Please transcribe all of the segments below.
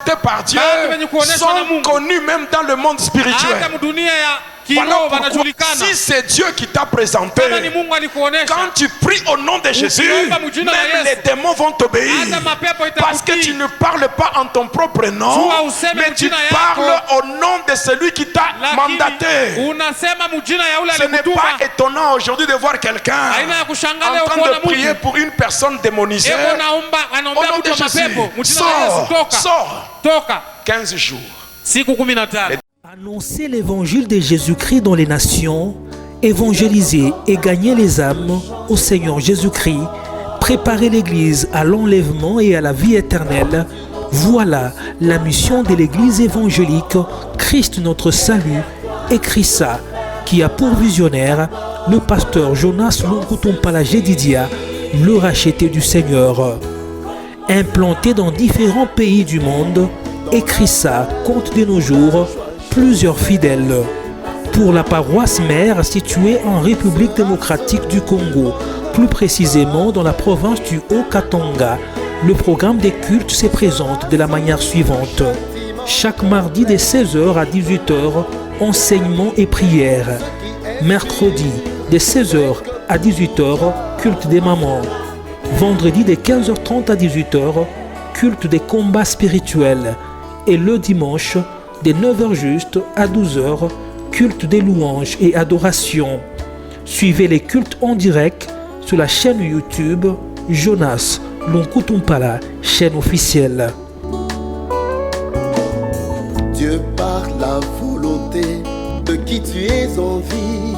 par Dieu sont connus même dans le monde spirituel. Voilà pourquoi, si c'est Dieu qui t'a présenté, quand tu pries au nom de Jésus, même les démons vont t'obéir. Parce que tu ne parles pas en ton propre nom, mais tu parles au nom de celui qui t'a mandaté. Ce n'est pas étonnant aujourd'hui de voir quelqu'un en train de prier pour une personne démonisée. Au nom de Jésus, sors. 15 jours. Annoncer l'évangile de Jésus-Christ dans les nations, évangéliser et gagner les âmes au Seigneur Jésus-Christ, préparer l'Église à l'enlèvement et à la vie éternelle, voilà la mission de l'Église évangélique Christ notre salut et Christa, qui a pour visionnaire le pasteur Jonas Lonkutumpala Jedidia, le racheté du Seigneur. Implanté dans différents pays du monde, Christa compte de nos jours plusieurs fidèles. Pour la paroisse mère située en République démocratique du Congo, plus précisément dans la province du Haut-Katanga, le programme des cultes se présente de la manière suivante. Chaque mardi de 16h à 18h, enseignement et prière. Mercredi de 16h à 18h, culte des mamans. Vendredi de 15h30 à 18h, culte des combats spirituels. Et le dimanche, de 9h juste à 12h, culte des louanges et adoration. Suivez les cultes en direct sur la chaîne YouTube Jonas Lonkutumpala, chaîne officielle. Dieu par la volonté de qui tu es en vie.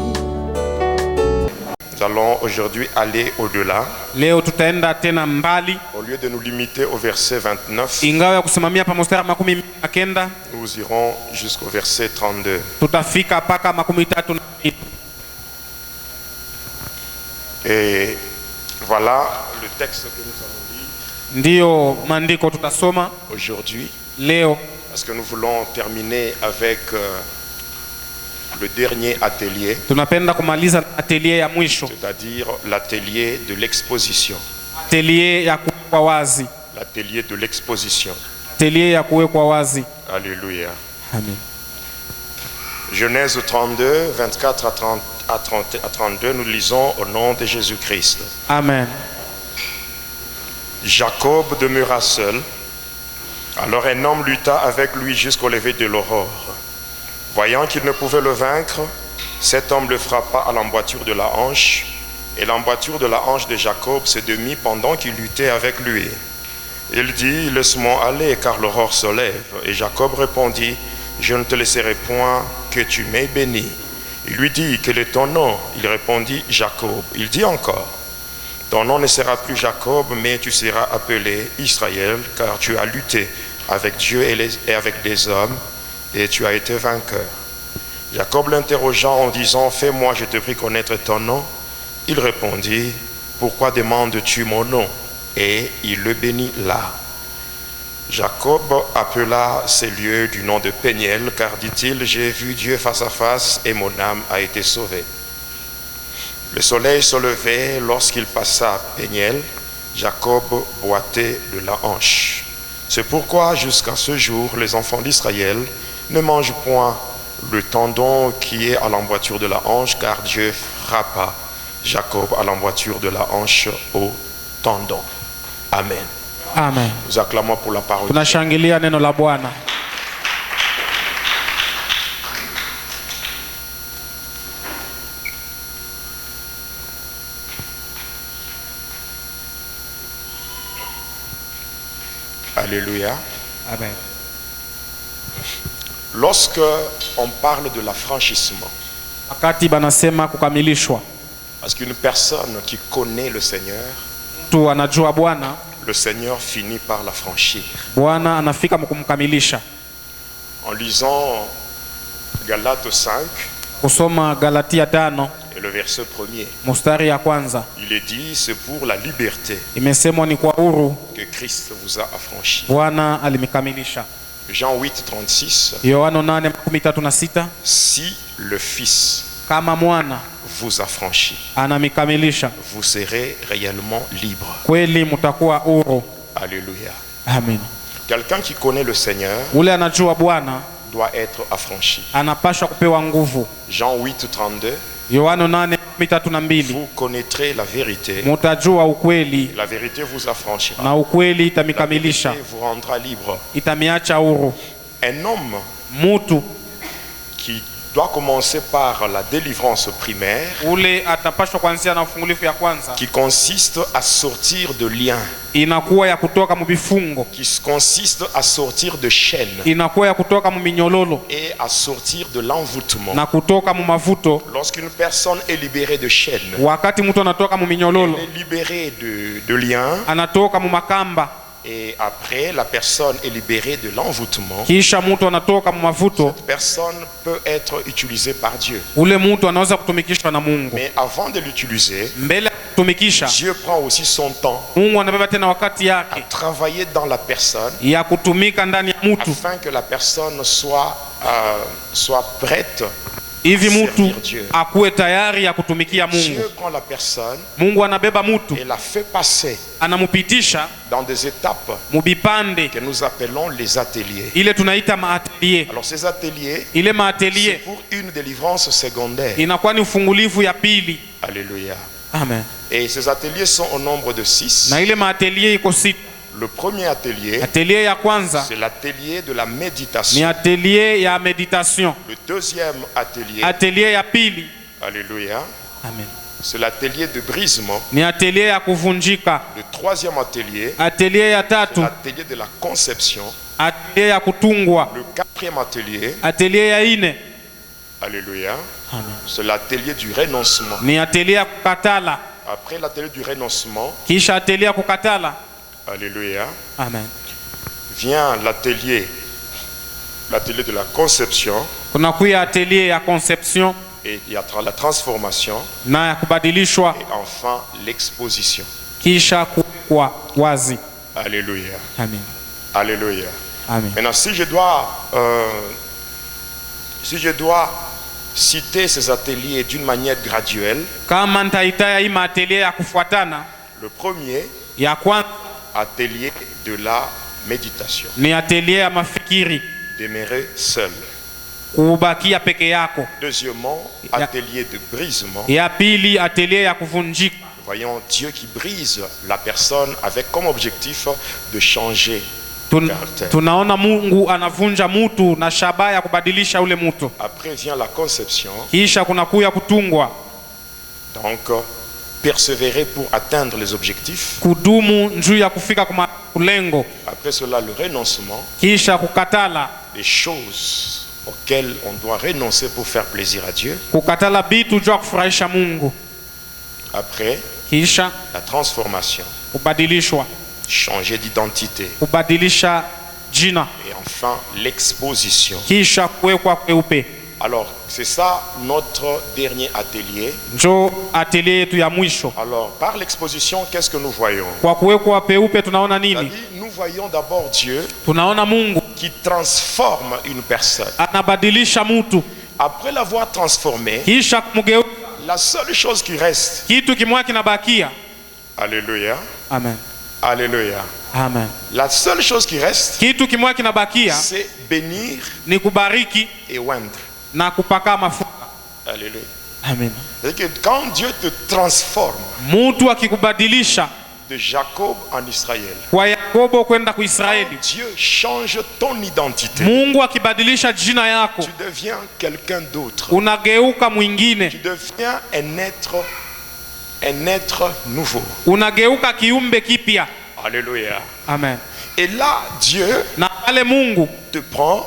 Nous allons aujourd'hui aller au-delà. Leo tutaenda tena mbali. Au lieu de nous limiter au verset 29, ingawa ya kusimamia pa mstari 19, nous irons jusqu'au verset 32. Tutafika paka 32. Et voilà le texte que nous allons lire. Ndio maandiko tutasoma aujourd'hui. Leo parce que nous voulons terminer avec le dernier atelier, tunapenda kumaliza atelier ya mwisho, c'est-à-dire l'atelier de l'exposition. Atelier ya kuwekwa wazi. L'atelier de l'exposition. Atelier ya kuwekwa wazi. Alléluia. Amen. Genèse 32, 24 à 32, nous lisons au nom de Jésus-Christ. Amen. Jacob demeura seul. Alors un homme lutta avec lui jusqu'au lever de l'aurore. Voyant qu'il ne pouvait le vaincre, cet homme le frappa à l'emboîture de la hanche, et l'emboîture de la hanche de Jacob se démit pendant qu'il luttait avec lui. Il dit, laisse-moi aller, car l'aurore se lève. Et Jacob répondit, je ne te laisserai point que tu m'aies béni. Il lui dit, quel est ton nom? Il répondit, Jacob. Il dit encore, ton nom ne sera plus Jacob, mais tu seras appelé Israël, car tu as lutté avec Dieu et avec des hommes, et tu as été vainqueur. Jacob l'interrogea en disant, fais-moi, je te prie, connaître ton nom. Il répondit, pourquoi demandes-tu mon nom? Et il le bénit là. Jacob appela ces lieux du nom de Péniel, car dit-il, j'ai vu Dieu face à face et mon âme a été sauvée. Le soleil se levait lorsqu'il passa à Péniel. Jacob boitait de la hanche. C'est pourquoi jusqu'à ce jour, les enfants d'Israël ne mangent point le tendon qui est à l'emboîture de la hanche, car Dieu frappa Jacob à l'emboîture de la hanche au tendon. Amen. Amen. Nous acclamons pour la parole. Tunashangilia neno la Bwana. Alléluia. Amen. Lorsque on parle de l'affranchissement, wakati banasema kukamilishwa, parce qu'une personne qui connaît le Seigneur, mtu anajua Bwana, le Seigneur finit par l'affranchir. Bwana anafika kumkamilisha. En lisant Galates 5, kusoma Galatia 5 et le verset 1er, mstari ya kwanza, il est dit, c'est pour la liberté imesemwa ni kwa huru que Christ vous a affranchi. Bwana alimkamilisha. Jean 8, 36, Yohana 8:36, si le Fils kama mwana vous affranchit, anamikamilisha, vous serez réellement libre. kweli mtakuwa huru. Alléluia. Amen. Quelqu'un qui connaît le Seigneur ule anajua Bwana doit être affranchi. anapashwa kupewa nguvu. Jean 8:32, Yohana 8:32, vous connaîtrez la vérité. mutajua ukweli La vérité vous affranchira. na ukweli La itamikamilisha, vérité vous rendra libre. itamiacha huru. Un homme Mutu qui doit commencer par la délivrance primaire, ule atapashwa kuanzia na ufungulifu ya kwanza, qui consiste à sortir de liens, inakuwa ya kutoka mubifungo, qui consiste à sortir de chaînes inakuwa ya kutoka muminyololo et à sortir de l'envoûtement. na kutoka mumavuto. Lorsqu'une personne est libérée de chaînes, Wakati mtu anatoka muminyololo, elle est libérée de liens, anatoka mumakamba, et après la personne est libérée de l'envoûtement, kisha mtu anatoka mumavuto, cette personne peut être utilisée par Dieu. ule mtu anaweza kutumikishwa na Mungu. Mais avant de l'utiliser, Mbele ya kutumikisha, Dieu prend aussi son temps Mungu anabeba tena wakati à yake travailler dans la personne ya kutumika ndani ya mtu, afin que la personne soit prête. hivi mtu Servir Dieu. akuwe tayari ya kutumikia Mungu. Dieu prend la personne Mungu anabeba mtu, et la fait passer anamupitisha dans des étapes mubipande que nous appelons les ateliers. ile tunaita maatelier. Alors ces ateliers, Ile c'est maatelier pour une délivrance secondaire. inakuwa ni ufungulivu ya pili. Alléluia. Amen. Et ces ateliers sont au nombre de 6. Na ile maatelier iko sita. Le premier atelier, Atelier ya kwanza c'est l'atelier de la ni méditation. atelier ya meditation. Le deuxième atelier, Atelier ya pili, alléluia, amen, c'est l'atelier de brisement. ni atelier ya kuvunjika. Le troisième atelier, Atelier ya c'est tatu, l'atelier de la conception. atelier ya kutungwa. Le quatrième atelier, Atelier ya ine, alléluia, amen, c'est l'atelier du renoncement. ni atelier ya kukatala. Après l'atelier du renoncement, Kisha atelier ya kukatala, alléluia, amen, vient l'atelier de la conception kunakuya atelier ya conception et il y a la transformation na ya kubadilishwa, et enfin l'exposition. kisha kuwekwa wazi. Alléluia, Amen, alléluia. amen. Maintenant, si je dois citer ces ateliers d'une manière graduelle, Kama nitaitaya hii maatelier ya kufuatana, le premier, ya kwanza atelier de la méditation, ni atelier ya mafikiri, demeurer seul. kubakia peke yako. Deuxièmement, atelier de brisement. Ya pili atelier ya kuvunjika. Voyons Dieu qui brise la personne avec comme objectif de changer caractère. Tunaona Mungu anavunja mutu na shabaha ya kubadilisha ule mutu. Après vient la conception. Kisha kunakuya kutungwa, Donc, persévérer pour atteindre les objectifs. kudumu njuu ya kufika kuma kulengo. Après cela, le renoncement. Kisha kukatala, Les choses auxquelles on doit renoncer pour faire plaisir à Dieu. kukatala bitu juu ya kufurahisha Mungu. Après, Kisha la transformation. kubadilishwa, Changer d'identité. kubadilisha jina. Et enfin, l'exposition. Kisha kuwekwa kweupe. Alors, c'est ça notre dernier atelier. Njo atelier yetu ya mwisho. Alors, par l'exposition, qu'est-ce que nous voyons? Kwa kuwekwa peupe tunaona nini? C'est-à-dire, nous voyons d'abord Dieu Tunaona Mungu qui transforme une personne. anabadilisha mutu. Après l'avoir transformé, Kisha kumgeuza, la seule chose qui reste, kitu kimoja kinabakia. alléluia, Amen, alléluia, amen. la seule chose qui reste, Kitu kimoja kinabakia c'est bénir ni kubariki et oindre. na kupaka mafuta. Alléluia. Amen. C'est-à-dire que quand Dieu te transforme Mutu akikubadilisha de Jacob en Israël, kwa Yakobo kwenda ku quand Israeli, Dieu change ton identité, Mungu akibadilisha jina yako, tu deviens quelqu'un d'autre. unageuka mwingine, Tu deviens un être nouveau. unageuka kiumbe kipya. Alléluia. Amen. Et là, Dieu Na pale Mungu te prend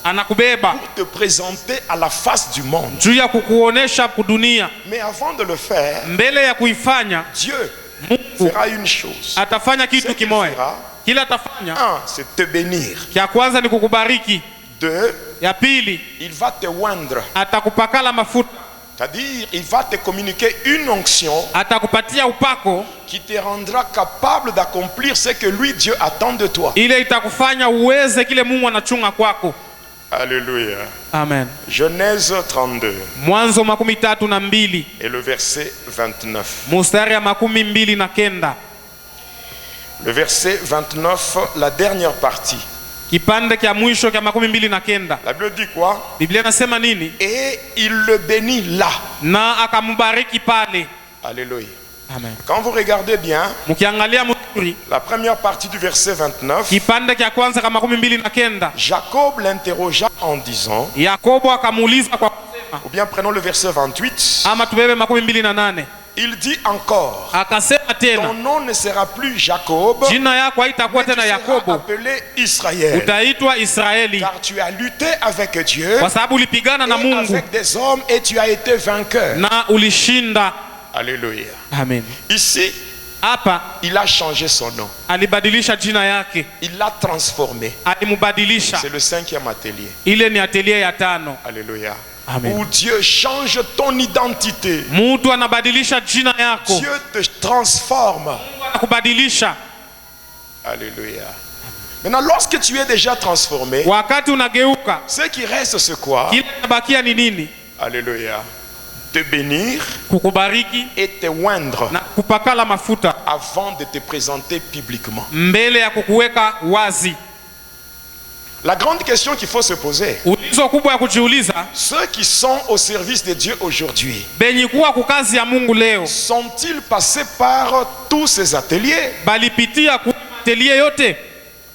anakubeba pour te présenter à la face du monde. juu ya kukuonesha kudunia. Mais avant de le faire, Mbele ya kuifanya, Dieu Mungu fera une chose. atafanya Ce kitu qu'il kimoja. fera, Kila atafanya, un, c'est te bénir. ya kwanza ni kukubariki, Deux, ya pili il va te oindre. atakupakala mafuta, C'est-à-dire, il va te communiquer une onction atakupatia upako qui te rendra capable d'accomplir ce que lui, Dieu, attend de toi. ile itakufanya uweze kile Mungu anachunga kwako. Alléluia. Amen. Genèse 32 Mwanzo 32 et le verset 29. mustari ya 29. Le verset 29, la dernière partie. kipande kya mwisho kya 29. La Bible dit quoi? Biblia inasema nini? Et il le bénit là. Na akambariki pale. Alléluia. Amen. Quand vous regardez bien, Mkiangalia mzuri, la première partie du verset 29, kipande kya kwanza kama 29, Jacob l'interrogea en disant, Yakobo akamuuliza kwa kusema, ou bien prenons le verset 28, ama tubebe 28. il dit encore, Akasema ton tena, nom ne sera plus Jacob, jina yako haitakuwa mais tu tena seras Yakobo, appelé Israël, utaitwa Israeli, car tu as lutté avec Dieu kwa sababu ulipigana na et Mungu avec des hommes et tu as été vainqueur. na ulishinda. Alléluia. Amen. Ici, Hapa il a changé son nom, alibadilisha jina yake, il l'a transformé. alimubadilisha. C'est le 5e atelier. Ile ni atelier ya 5. Alléluia. Amen. Où Dieu change ton identité. Mtu anabadilisha jina yako, Dieu te transforme. anakubadilisha. Alléluia. Maintenant, lorsque tu es déjà transformé, Wakati unageuka, ce qui reste, c'est quoi? kile kinabakia ni nini? Alléluia. Te bénir Kukubariki et te oindre na kupakala mafuta avant de te présenter publiquement. mbele ya kukuweka wazi. La grande question qu'il faut se poser, Ulizo kubwa ya kujiuliza, ceux qui sont au service de Dieu aujourd'hui, benye kuwa kukazi ya Mungu leo sont-ils passés par tous ces ateliers? balipitia ku atelier yote?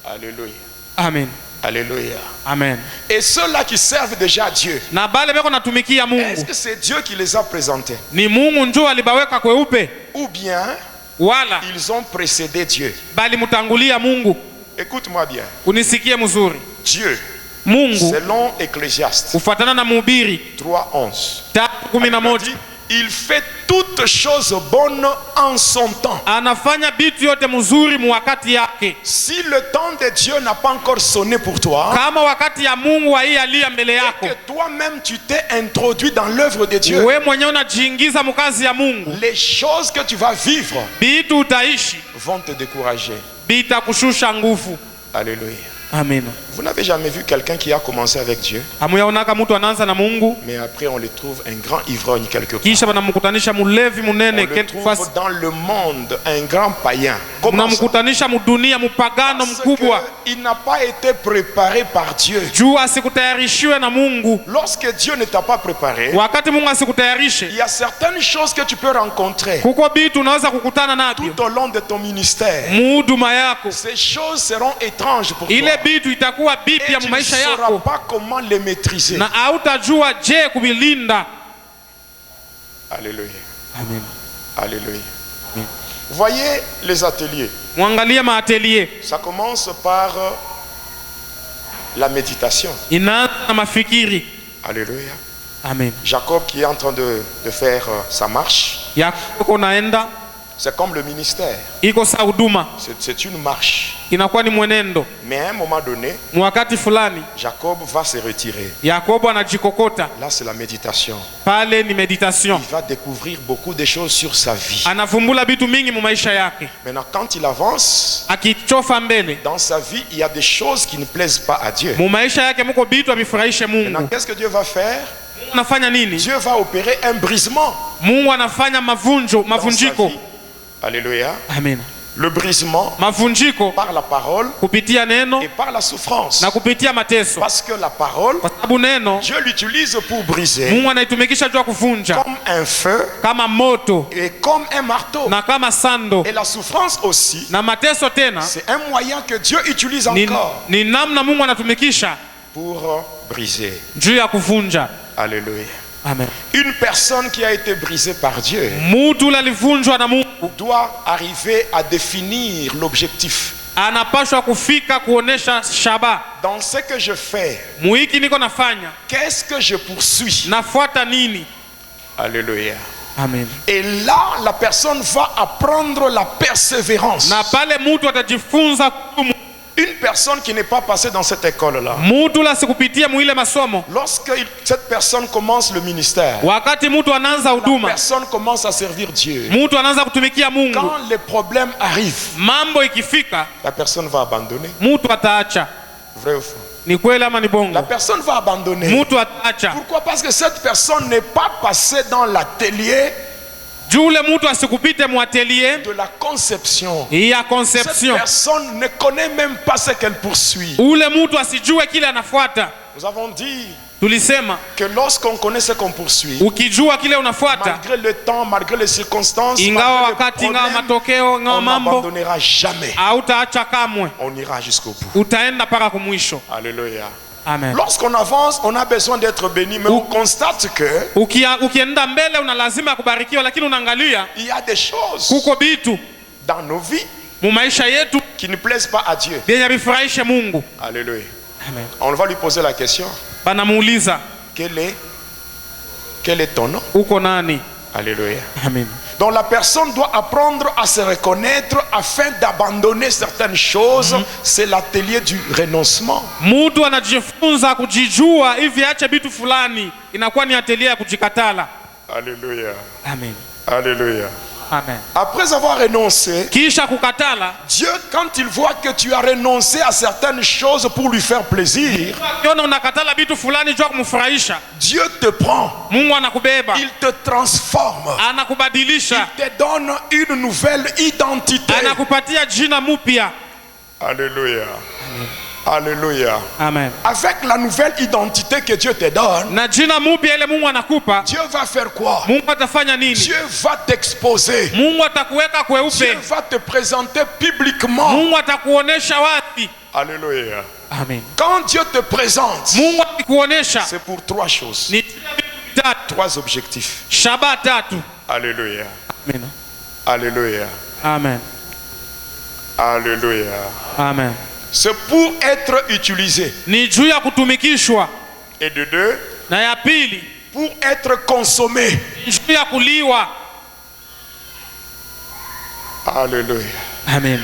Alléluia. Amen. Alléluia. Amen. Et ceux-là qui servent déjà Dieu, Na bale beko natumikia est-ce Mungu, que c'est Dieu qui les a présentés? ni Mungu njoo alibaweka kweupe, Ou bien wala ils ont précédé Dieu? bali mutangulia Mungu? Écoute-moi bien. Unisikie mzuri. Dieu, Mungu selon Ecclésiaste kufuatana na Mhubiri 3:11, 3:11 dit, il fait toutes choses bonnes en son temps. anafanya bitu yote mzuri mu wakati yake. Si le temps de Dieu n'a pas encore sonné pour toi, Kama wakati ya Mungu haialia mbele et yako, que toi-même tu t'es introduit dans l'œuvre de Dieu, we mwenyewe unajiingiza mukazi ya Mungu, les choses que tu vas vivre bitu utaishi vont te décourager. bitakushusha nguvu. Alléluia. Amen. Vous n'avez jamais vu quelqu'un qui a commencé avec Dieu, Amuyaonaka mtu anaanza na Mungu mais après on le trouve un grand ivrogne quelque part. kisha banamkutanisha mulevi On munene le quelque trouve fasi, dans le monde un grand païen. Comment ça? unamkutanisha mudunia mupagano Parce mkubwa, que il n'a pas été préparé par Dieu. juu asikutayarishiwe na Mungu. Lorsque Dieu ne t'a pas préparé, Wakati Mungu asikutayarishe, il y a certaines choses que tu peux rencontrer kuko bitu unaweza kukutana navyo tout au long de ton ministère. muhuduma yako. Ces choses seront étranges pour toi. Ile bitu itakuwa Et bipya tu mu ne maisha sauras yako pas comment les maîtriser. na hautajua je kuvilinda. Alléluia. Amen. Alléluia. Voyez les ateliers. Mwangalie maatelier, Ça commence par la méditation. inaanza na mafikiri. Alléluia. Amen. Jacob qui est en train de faire sa marche, Yakobo naenda c'est comme le ministère. iko sa huduma, C'est une marche. inakuwa ni mwenendo. Mais à un moment donné, Mwakati fulani Jacob va se retirer. Yakobo anajikokota Là, c'est la méditation. pale, ni meditation. Il va découvrir beaucoup de choses sur sa vie. Anavumbula bitu mingi mu maisha yake. Maintenant, quand il avance, Akichofa mbele dans sa vie, il y a des choses qui ne plaisent pas à Dieu. mu maisha yake, muko bitu abifurahishe Maintenant, Mungu. qu'est-ce que Dieu va faire? Mungu anafanya nini? Dieu va opérer un brisement Mungu anafanya dans sa mavunjiko. vie. Alléluia. Amen. Le brisement Mavunjiko par la parole kupitia neno et par la souffrance. na kupitia mateso, Parce que la parole, kwa sababu neno Dieu l'utilise pour briser Mungu anaitumikisha juu ya kuvunja, comme un feu kama moto et comme un marteau. na kama sando, Et la souffrance aussi, na mateso tena c'est un moyen que Dieu utilise ni, encore ni namna Mungu anatumikisha pour briser. juu ya kuvunja. Alléluia. Amen. Une personne qui a été brisée par Dieu Mutu ule alivunjwa na Mungu doit arriver à définir l'objectif. anapashwa kufika kuonesha shaba, Dans ce que je fais, muhiki niko nafanya, qu'est-ce que je poursuis? nafuata nini? Alléluia. Amen. Et là, la personne va apprendre la persévérance. Na pale mutu atajifunza kudumu. Une personne qui n'est pas passée dans cette école-là, Mutu la sikupitia muile masomo, lorsque cette personne commence le ministère, wakati mutu anaanza la huduma, personne commence à servir Dieu. mutu anaanza kutumikia Mungu, Quand les problèmes arrivent, mambo ikifika, la personne va abandonner. mutu ataacha. Vrai ou faux? Ni kweli ama ni La bongo? personne va abandonner. Mutu ataacha. Pourquoi? Parce que cette personne n'est pas passée dans l'atelier Juu ule mtu asikupite mwatelier de la conception. ya Cette conception. personne ne connaît même pas ce qu'elle poursuit. Ule mtu asijue kile anafuata. Nous avons dit Tulisema que lorsqu'on connaît ce qu'on poursuit, ukijua kile unafuata, malgré le temps, malgré les circonstances, ingawa malgré les wakati, ingawa problèmes, matokeo, ingawa on mambo, n'abandonnera jamais. hautaacha kamwe, On ira jusqu'au bout. utaenda mpaka kumwisho. Alléluia. Amen. Lorsqu'on avance, on a besoin d'être béni, mais on constate que Ukienda mbele una lazima ya kubarikiwa, lakini unaangalia il y a des choses kuko bitu dans nos vies mu maisha yetu qui ne plaisent pas à Dieu. vyenye vifurahishe Mungu. Alléluia. Amen. On va lui poser la question. Banamuuliza, Quel est ton nom? uko nani? Alléluia. Amen. Donc la personne doit apprendre à se reconnaître afin d'abandonner certaines choses. C'est l'atelier du renoncement. Mtu anajifunza kujijua hivi ache bitu fulani, inakuwa ni atelier ya kujikatala. Alléluia. Amen. Alléluia. Amen. Après avoir renoncé, Kisha kukatala, Dieu, quand il voit que tu as renoncé à certaines choses pour lui faire plaisir, akiona unakatala bitu fulani jua kumfurahisha, Dieu te prend, Mungu anakubeba, il te transforme, anakubadilisha, il te donne une nouvelle identité. anakupatia jina mupya. Alléluia. Alléluia. Amen. Avec la nouvelle identité que Dieu te donne, Na jina mupya ile Mungu anakupa, Dieu va faire quoi? Mungu atafanya nini? Dieu va t'exposer. Mungu atakuweka Dieu kweupe, va te présenter publiquement. Mungu atakuonesha wapi. Alléluia. Amen. Quand Dieu te présente, Mungu akikuonesha c'est pour trois choses, ni vitu vitatu, trois objectifs. shaba tatu. Alléluia. Amen. Alléluia. Amen. Alléluia. Amen. C'est pour être utilisé. Ni juu ya kutumikishwa, Et de deux, na ya pili pour être consommé. ni juu ya kuliwa. Alléluia. Amen.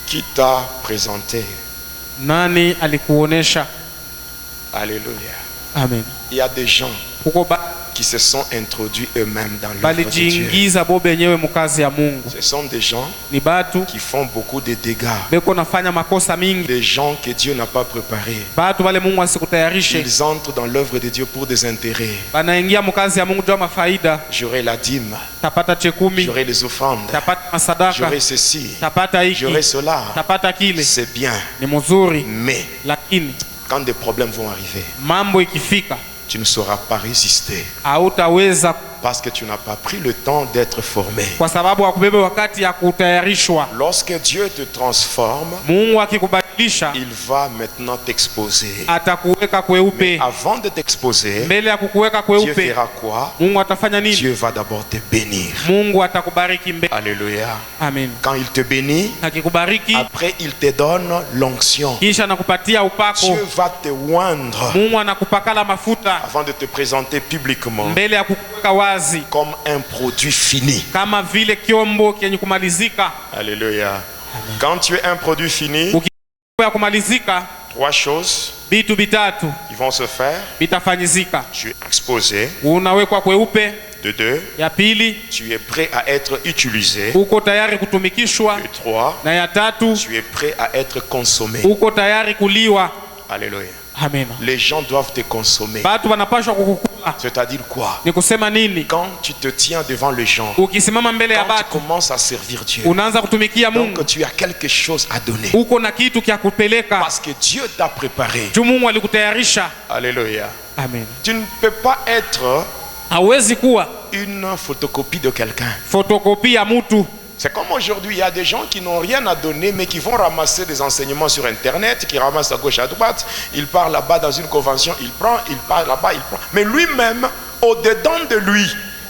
Qui t'a présenté? Nani alikuonesha? Alléluia. Amen. Il y a des gens Kuko qui se sont introduits eux-mêmes dans l'œuvre de Dieu. balijiingiza bo benyewe mukazi ya Mungu. Ce sont des gens Ni batu qui font beaucoup de dégâts. beko nafanya makosa mingi, Des gens que Dieu n'a pas préparés. batu bale Mungu asikutayarishe, Ils entrent dans l'œuvre de Dieu pour des intérêts. banaingia mukazi ya Mungu jua mafaida. J'aurai la dîme, Tapata chekumi, j'aurai les offrandes, tapata masadaka, j'aurai ceci, tapata j'aurai hiki, cela. tapata kile. C'est bien. Ni mzuri, Mais lakini quand des problèmes vont arriver, mambo ikifika tu ne sauras pas résister hautaweza, parce que tu n'as pas pris le temps d'être formé. kwa sababu hakubebe wakati ya kutayarishwa. Lorsque Dieu te transforme, Mungu akikubadilisha il va maintenant t'exposer. atakuweka kweupe. Avant de t'exposer, Mbele ya kukuweka Dieu kweupe, fera quoi? Mungu atafanya nini? Dieu va d'abord te bénir. Mungu atakubariki mbele. Alléluia. Amen. Quand il te bénit, Akikubariki après il te donne l'onction. kisha anakupatia upako. Dieu va te oindre Mungu anakupakala mafuta avant de te présenter publiquement mbele ya kukuweka wazi comme un produit fini. kama vile kiombo kenye kumalizika. Alléluia. Quand tu es un produit fini, Ya kumalizika, trois choses vitu vitatu qui vont se faire. vitafanyizika. Tu es exposé. Unawekwa kweupe. De deux, Ya pili, tu es prêt à être utilisé. uko tayari kutumikishwa. De trois, Na ya tatu, tu es prêt à être consommé. uko tayari kuliwa. Alléluia. Amen. Les gens doivent te consommer. Batu wanapashwa kukukula. C'est-à-dire quoi? Ni kusema nini? Quand tu te tiens devant les gens, Ukisimama mbele ya quand tu batu, commences à servir Dieu, unaanza kutumikia Mungu, donc tu as quelque chose à donner. uko na kitu kya kupeleka. Parce que Dieu t'a préparé. Juu Mungu alikutayarisha. Alléluia. Amen. Tu ne peux pas être Hawezi kuwa une photocopie de quelqu'un. fotokopi ya mutu. C'est comme aujourd'hui, il y a des gens qui n'ont rien à donner, mais qui vont ramasser des enseignements sur Internet, qui ramassent à gauche, à droite. Il part là-bas dans une convention, il prend, il part là-bas, il prend. Mais lui-même, au-dedans de lui,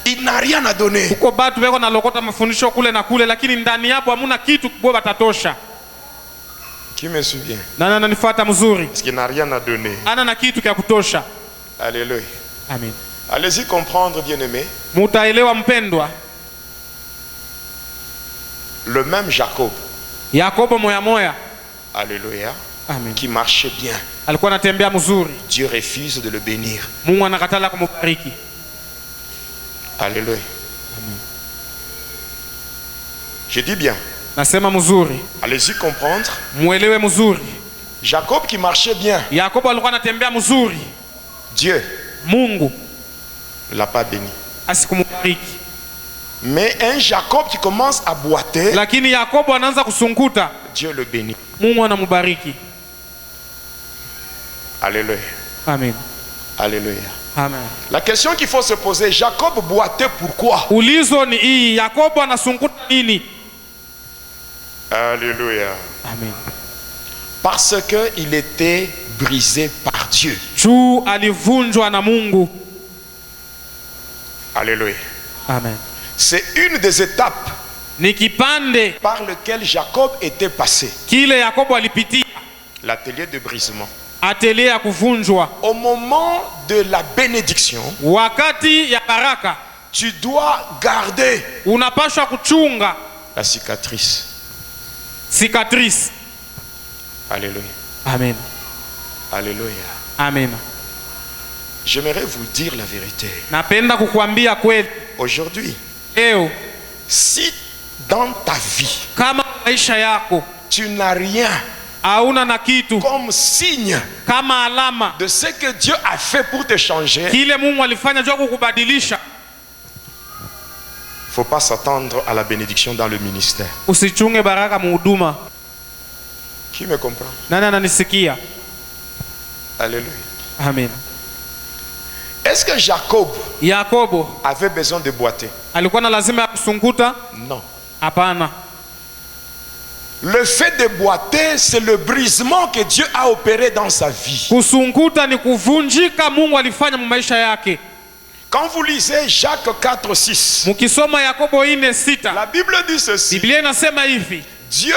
il n'a rien à donner. Uko batu beko na lokota mafundisho kule na kule, lakini ndani yapo hamuna kitu kubwa batatosha. Qui me souvient? Nani ananifuata mzuri? Parce qu'il n'a rien à donner. Ana na kitu kya kutosha. Alléluia. Amen. Allez-y comprendre, bien-aimés. Mutaelewa mpendwa. Le même Jacob, Yakobo moya moya, alléluia, amen, qui marchait bien, alikuwa anatembea mzuri. Dieu refuse de le bénir. Mungu anakatala kumubariki. Alléluia. Je dis bien. Nasema mzuri. Allez-y comprendre. Muelewe mzuri. Jacob qui marchait bien, Yakobo alikuwa anatembea mzuri, Dieu Mungu ne l'a pas béni. asikumubariki. Mais un Jacob qui commence à boiter, Lakini Yakobo anaanza kusunguta, Dieu le bénit. Mungu anamubariki. Alléluia. Amen. Alléluia. Amen. La question qu'il faut se poser, Jacob boitait pourquoi? Ulizo ni hii, Yakobo anasunguta nini? Alléluia. Amen. Parce qu'il était brisé par Dieu. Juu alivunjwa na Mungu. Alléluia. Amen. C'est une des étapes Ni kipande par lesquelles Jacob était passé. kile Yakobo alipitia, L'atelier de brisement. atelier ya kuvunjwa. Au moment de la bénédiction, Wakati ya baraka tu dois garder unapaswa kuchunga la cicatrice. cicatrice. Alléluia. Amen. Alléluia. Amen. J'aimerais vous dire la vérité. Napenda kukuambia kweli Aujourd'hui, leo, si dans ta vie, kama maisha yako tu n'as rien hauna na kitu comme signe kama alama de ce que Dieu a fait pour te changer, kile Mungu alifanya juu ya kukubadilisha, faut pas s'attendre à la bénédiction dans le ministère. usichunge baraka muhuduma. Qui me comprend? Nani ananisikia? Alléluia. Amen. Est-ce que Jacob Yakobo avait besoin de boiter? alikuwa na lazima ya kusunguta? Non. Hapana. Le fait de boiter, c'est le brisement que Dieu a opéré dans sa vie. Kusunguta ni kuvunjika Mungu alifanya mu maisha yake. Quand vous lisez Jacques 4:6, Mukisoma Yakobo 4:6, la Bible dit ceci: Biblia inasema hivi, Dieu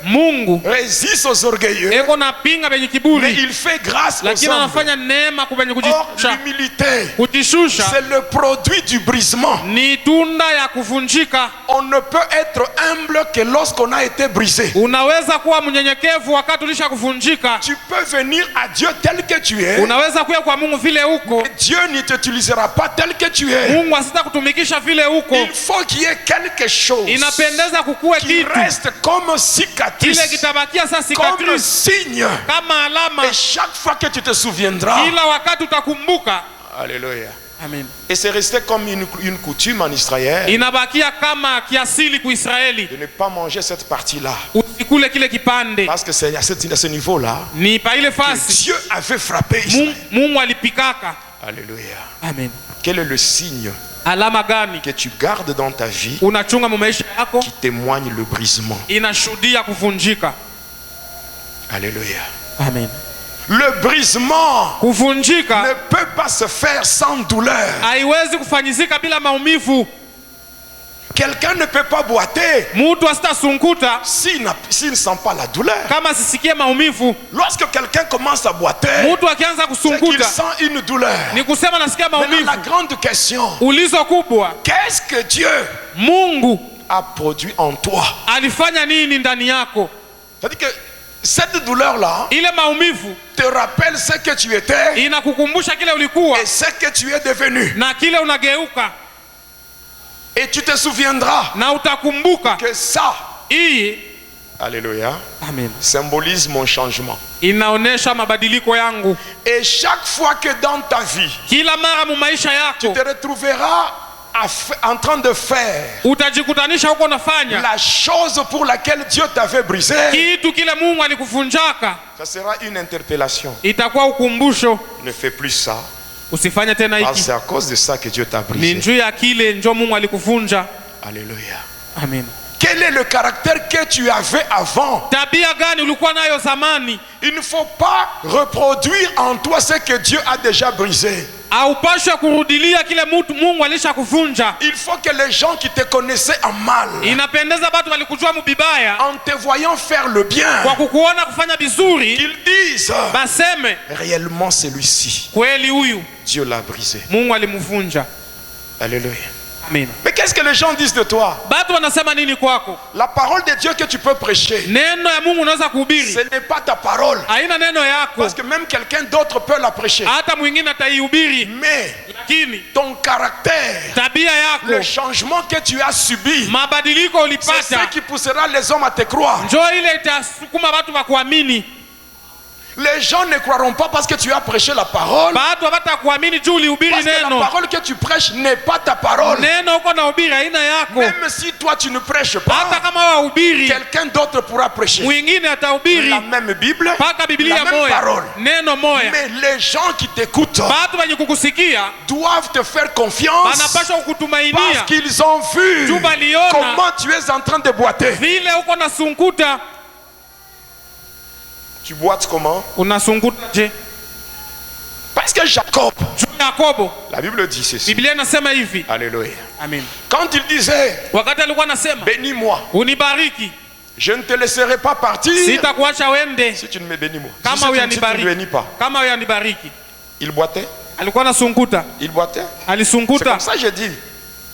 Mungu résiste aux orgueilleux, eko na pinga benye mais kiburi, il fait grâce aux lakini humbles. anafanya neema kwa benye Or, kujishusha. l'humilité, Kujishusha c'est le produit du brisement. ni tunda ya kuvunjika. On ne peut être humble que lorsqu'on a été brisé. Unaweza kuwa mnyenyekevu wakati ulisha kuvunjika. Tu peux venir à Dieu tel que tu es. Unaweza kuja kwa Mungu vile uko, Dieu ne t'utilisera pas tel que tu es. Mungu asita kutumikisha vile uko. Il faut qu'il y ait quelque chose Inapendeza kukue qui kitu reste comme kile cicatrice, kitabakia sa comme cicatrice, signe. kama alama. Et chaque fois que tu te souviendras, Kila wakati utakumbuka. alléluia. Amen. Et c'est resté comme une coutume en Israël Inabakia kama kiasili ku Israeli, de ne pas manger cette partie-là. usikule kile kipande. Parce que c'est à ce niveau-là Ni pa ile que fasi Dieu avait frappé Israël. Mungu alipikaka. Alléluia. Amen. Quel est le signe Alama gani que tu gardes dans ta vie unachunga mu maisha yako qui témoigne le brisement? inashuhudia kuvunjika? Alléluia. Amen. Le brisement ne Kuvunjika peut pas se faire sans douleur. haiwezi kufanyizika bila maumivu. Quelqu'un ne peut pas boiter Mtu asitasunguta s'il ne sent pas la douleur. kama sisikie maumivu. Lorsque quelqu'un commence à boiter, Mtu akianza c'est qu'il kusunguta sent une douleur. ni kusema nasikia Maintenant, maumivu. la grande question, Ulizo kubwa, qu'est-ce que Dieu Mungu a produit en toi? alifanya nini ndani yako? C'est-à-dire que cette douleur-là Ile maumivu te rappelle ce que tu étais inakukumbusha kile ulikuwa et ce que tu es devenu. na kile unageuka, Et tu te souviendras na utakumbuka que ça, hii. alléluia, Amen. symbolise mon changement. Inaonesha mabadiliko yangu. Et chaque fois que dans ta vie, Kila mara mu maisha tu yako te retrouveras en train de faire utajikutanisha huko nafanya la chose pour laquelle Dieu t'avait brisé, kitu kile Mungu alikuvunjaka, ça sera une interpellation. itakuwa ukumbusho. Ne fais plus ça, Usifanye tena parce que hiki, c'est à cause de ça que Dieu t'a ni brisé. njuu ya kile njo Mungu alikuvunja. Alléluia. Amen. Quel est le caractère que tu avais avant? Tabia gani ulikuwa nayo zamani? Il ne faut pas reproduire en toi ce que Dieu a déjà brisé. Haupashwe kurudilia kile Mungu alisha kuvunja. Il faut que les gens qui te connaissaient en mal, Inapendeza batu walikujua mubibaya, en te voyant faire le bien, kwa kukuona kufanya vizuri, ils disent baseme réellement celui-ci, kweli huyu Dieu l'a brisé. Mungu alimvunja. Alléluia. Amen. Mais qu'est-ce que les gens disent de toi? Batu wanasema nini kwako? La parole de Dieu que tu peux prêcher, Neno ya Mungu unaweza kuhubiri, ce n'est pas ta parole. haina neno yako, Parce que même quelqu'un d'autre peut la prêcher. hata mwingine ataihubiri, Mais lakini ton caractère, tabia le yako, changement que tu as subi, mabadiliko c'est ce ulipata, qui poussera les hommes à te croire. njo ile itasukuma watu wakuamini. Les gens ne croiront pas parce que tu as prêché la parole. Batu hawatakuamini juu ulihubiri Parce que la neno. parole que tu prêches n'est pas ta parole. Neno uko nahubiri haina yako. Même si toi tu ne prêches Hata pas, kama wahubiri, quelqu'un d'autre pourra prêcher mwingine atahubiri la même Bible, mpaka la Biblia même moya, parole. neno moya. Mais les gens qui t'écoutent Batu wenye kukusikia doivent te faire confiance banapaswa parce kukutumainia qu'ils ont vu juu baliona comment tu es en train de boiter. vile uko nasunguta. Tu boites comment? Unasunguta je? Parce que Jacob, Juu Yakobo, la Bible dit ceci. Biblia inasema hivi. Alléluia. Amen. Quand il disait, Wakati alikuwa anasema bénis-moi, unibariki, je ne te laisserai pas partir sitakuacha wende si tu ne me bénis moi. kama Si tu ne me uyanibariki. bénis pas. Kama uyanibariki. Il boitait. Alikuwa anasunguta, Il boitait. C'est alisunguta. comme ça que je dis.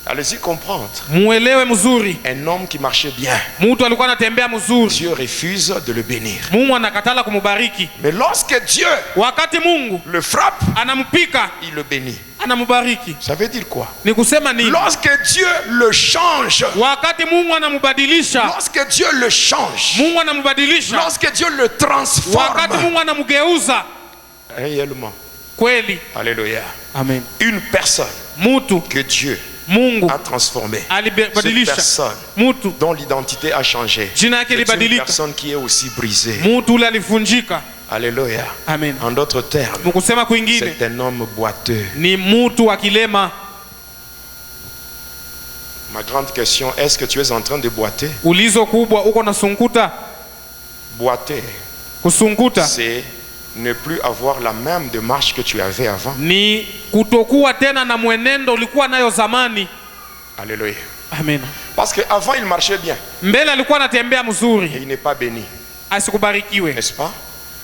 Allez-y comprendre. Muelewe mzuri. Un homme qui marchait bien, Mtu alikuwa anatembea mzuri, Dieu refuse de le bénir. Mungu anakatala kumubariki. Mais lorsque Dieu Wakati Mungu le frappe, anampika, il le bénit. anamubariki. Ça veut dire quoi? Ni kusema nini? Lorsque Dieu le change, Wakati Mungu anamubadilisha, lorsque Dieu le change, Mungu anamubadilisha. lorsque Dieu le transforme Wakati Mungu anamugeuza réellement, kweli. alléluia, Amen. une personne Mutu que Dieu Mungu a transformée, cette alibadilisha. personne Mutu dont l'identité a changé, jina yake c'est une libadilika. personne qui est aussi brisée. Mutu ule alivunjika. Alléluia. Amen. En d'autres termes, Mkusema kwingine c'est un homme boiteux. ni mutu wa kilema. Ma grande question, est-ce que tu es en train de boiter? Ulizo kubwa, uko nasunguta. Boiter, Kusunguta c'est ne plus avoir la même démarche que tu avais avant. ni kutokuwa tena na mwenendo ulikuwa nayo zamani. Alléluia. Amen. Parce qu'avant, il marchait bien Mbele alikuwa anatembea et mzuri, il n'est pas béni. asikubarikiwe. N'est-ce pas?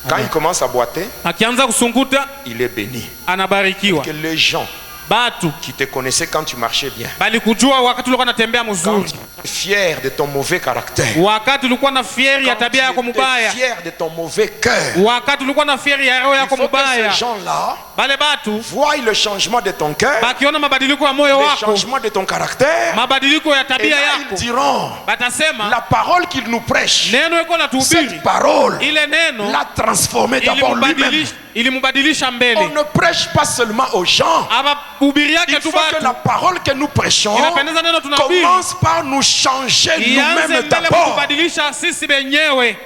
Quand il commence à boiter, Akianza kusunguta il est béni. anabarikiwa. Que les gens Batu qui te connaissaient quand tu marchais bien, bali kujua wakati ulikuwa unatembea quand mzuri, tu étais fier de ton mauvais caractère, wakati ulikuwa na fieri ya quand tabia yako tu étais mubaya, fier de ton mauvais cœur, wakati ulikuwa na fieri ya roho il yako faut que mubaya, ces gens-là bale batu voient le changement de ton cœur, bakiona mabadiliko ya moyo le wako, changement de ton caractère, mabadiliko ya et tabia là yako, ils diront, batasema la parole qu'il nous prêche, neno iko natuhubiri, cette parole ile neno l'a transformé d'abord lui-même. ilimubadilisha On mbele. ne prêche pas seulement aux gens. Abahubiri yake Il tu faut que batu, la parole que nous prêchons inapendeza neno tunahubiri commence par nous changer ianze nous-mêmes mbele d'abord. kutubadilisha sisi benyewe.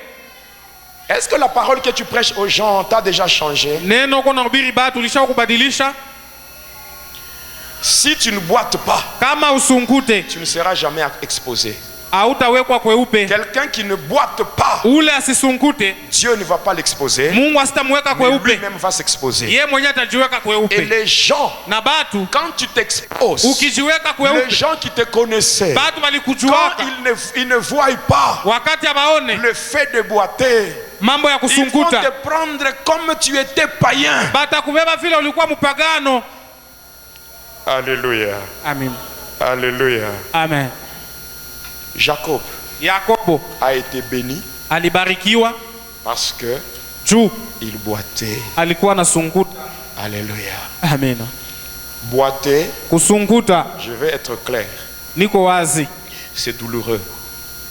Est-ce que la parole que tu prêches aux gens t'a déjà changé? Neno uko nahubiri batu lisha kubadilisha. Si tu ne boites pas, Kama usungute tu ne seras jamais exposé. hautawekwa kweupe. Quelqu'un qui ne boite pas, Ule asisungute, Dieu ne va pas l'exposer, Mungu asitamweka mais kweupe, lui-même va s'exposer. yeye mwenyewe atajiweka Et kweupe. les gens, Na batu quand tu t'exposes, ukijiweka les kweupe, gens qui te connaissaient, batu quand balikujuaka ils ne voient pas wakati abaone le fait de boiter, mambo ya ils vont kusunguta, te prendre comme tu étais païen. batakubeba vile ulikuwa mpagano. Alléluia. Amen. Alléluia. Amen. Jacob Yakobo a été béni alibarikiwa parce que juu il boitait. alikuwa nasunguta. Alléluia. Amen. Boiter, Kusunguta, je vais être clair, niko wazi, c'est douloureux.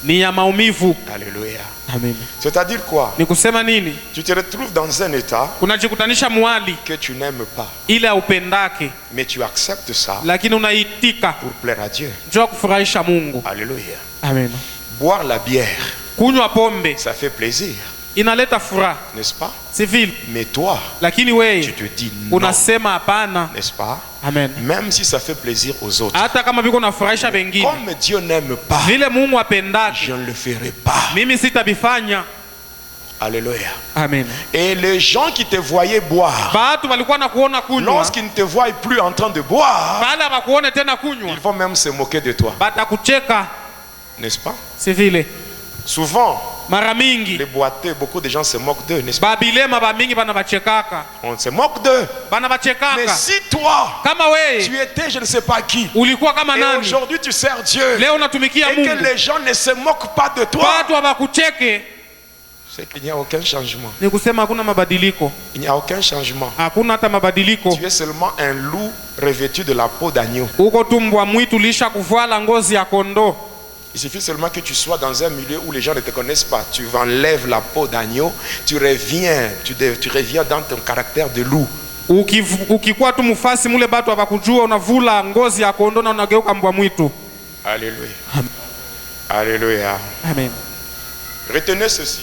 ni ya maumivu. Alléluia. Amen. C'est-à-dire quoi? Ni kusema nini? Tu te retrouves dans un état Unajikutanisha mwali que tu n'aimes pas, ile haupendake, mais tu acceptes ça lakini unaitika pour plaire à Dieu. juu ya kufurahisha Mungu. Alléluia. Amen. Boire la bière, Kunywa pombe ça fait plaisir, inaleta furaha, n'est-ce pas? si vile? Mais toi, Lakini tu wewe te dis non, unasema hapana. n'est-ce pas? Amen. Même si ça fait plaisir aux autres. Hata kama viko nafurahisha wengine, Comme Dieu n'aime pas, vile Mungu apendake, je ne le ferai pas. mimi sitabifanya. Alléluia. Amen. Et les gens qui te voyaient boire, Batu walikuwa na kuona kunywa, lorsqu'ils ne te voient plus en train de boire, bala bakuone tena kunywa, ils vont même se moquer de toi, batakucheka, n'est-ce pas? si vile? Souvent, Mara mingi les boiteux, beaucoup de gens se moquent d'eux, n'est-ce pas? babilema bamingi bana bachekaka, On se moque d'eux. bana Mais bachekaka. si toi, Kama tu wewe étais je ne sais pas qui, ulikuwa kama et nani, aujourd'hui tu sers Dieu, leo unatumikia et que Mungu, les gens ne se moquent pas de toi, watu hawakucheke, c'est qu'il n'y a aucun changement. ni kusema hakuna mabadiliko, Il n'y a aucun changement. hakuna hata mabadiliko. Tu es seulement un loup revêtu de la peau d'agneau. Uko tu mbwa mwitu lisha kuvala ngozi ya kondoo. Il suffit seulement que tu sois dans un milieu où les gens ne te connaissent pas. Tu enlèves la peau d'agneau, tu reviens dans ton caractère de loup. Ukikuwa tu mufasi mule batu abakujua unavula ngozi ya kondoo na unageuka mbwa mwitu. Alléluia. Alléluia. Amen. Retenez ceci.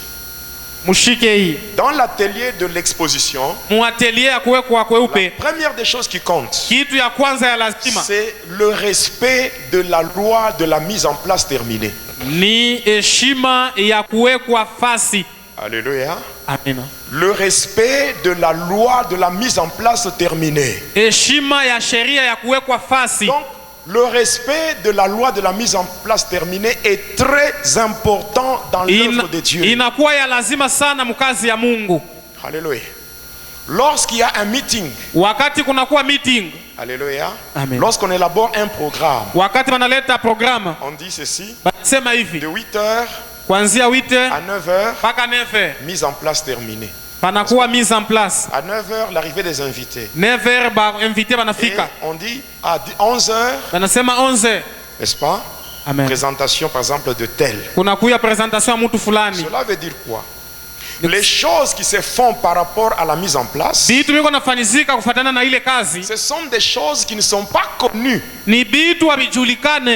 Mushike hii. Dans l'atelier de l'exposition, Mu atelier ya kuwekwa la kweupe, première des choses qui compte, kitu ya kwanza ya lazima c'est le respect de la loi de la mise en place terminée. ni heshima ya kuwekwa fasi. Alléluia. Amina. Le respect de la loi de la mise en place terminée. Heshima ya sheria ya kuwekwa fasi. Donc, le respect de la loi de la mise en place terminée est très important dans l'œuvre de Dieu. Inakuwa ya lazima sana mkazi ya Mungu. Alléluia. Lorsqu'il y a un meeting, Wakati kunakuwa meeting, alléluia. Amen. Lorsqu'on élabore un programme, wakati wanaleta programa, on dit ceci, basema hivi, de 8h kuanzia 8 à 9h, mpaka 9 mise en place terminée. panakuwa mise en place. À 9h, l'arrivée des invités. 9 ba invité Et banafika. on dit à 11h, Banasema 11. n'est-ce pas? Amen. Présentation par exemple de tel. Kunakuya presentation ya mtu fulani. Cela veut dire quoi? Les choses qui se font par rapport à la mise en place, Bitu biko nafanyizika kufatana na ile kazi. ce sont des choses qui ne sont pas connues. Ni bitu havijulikane.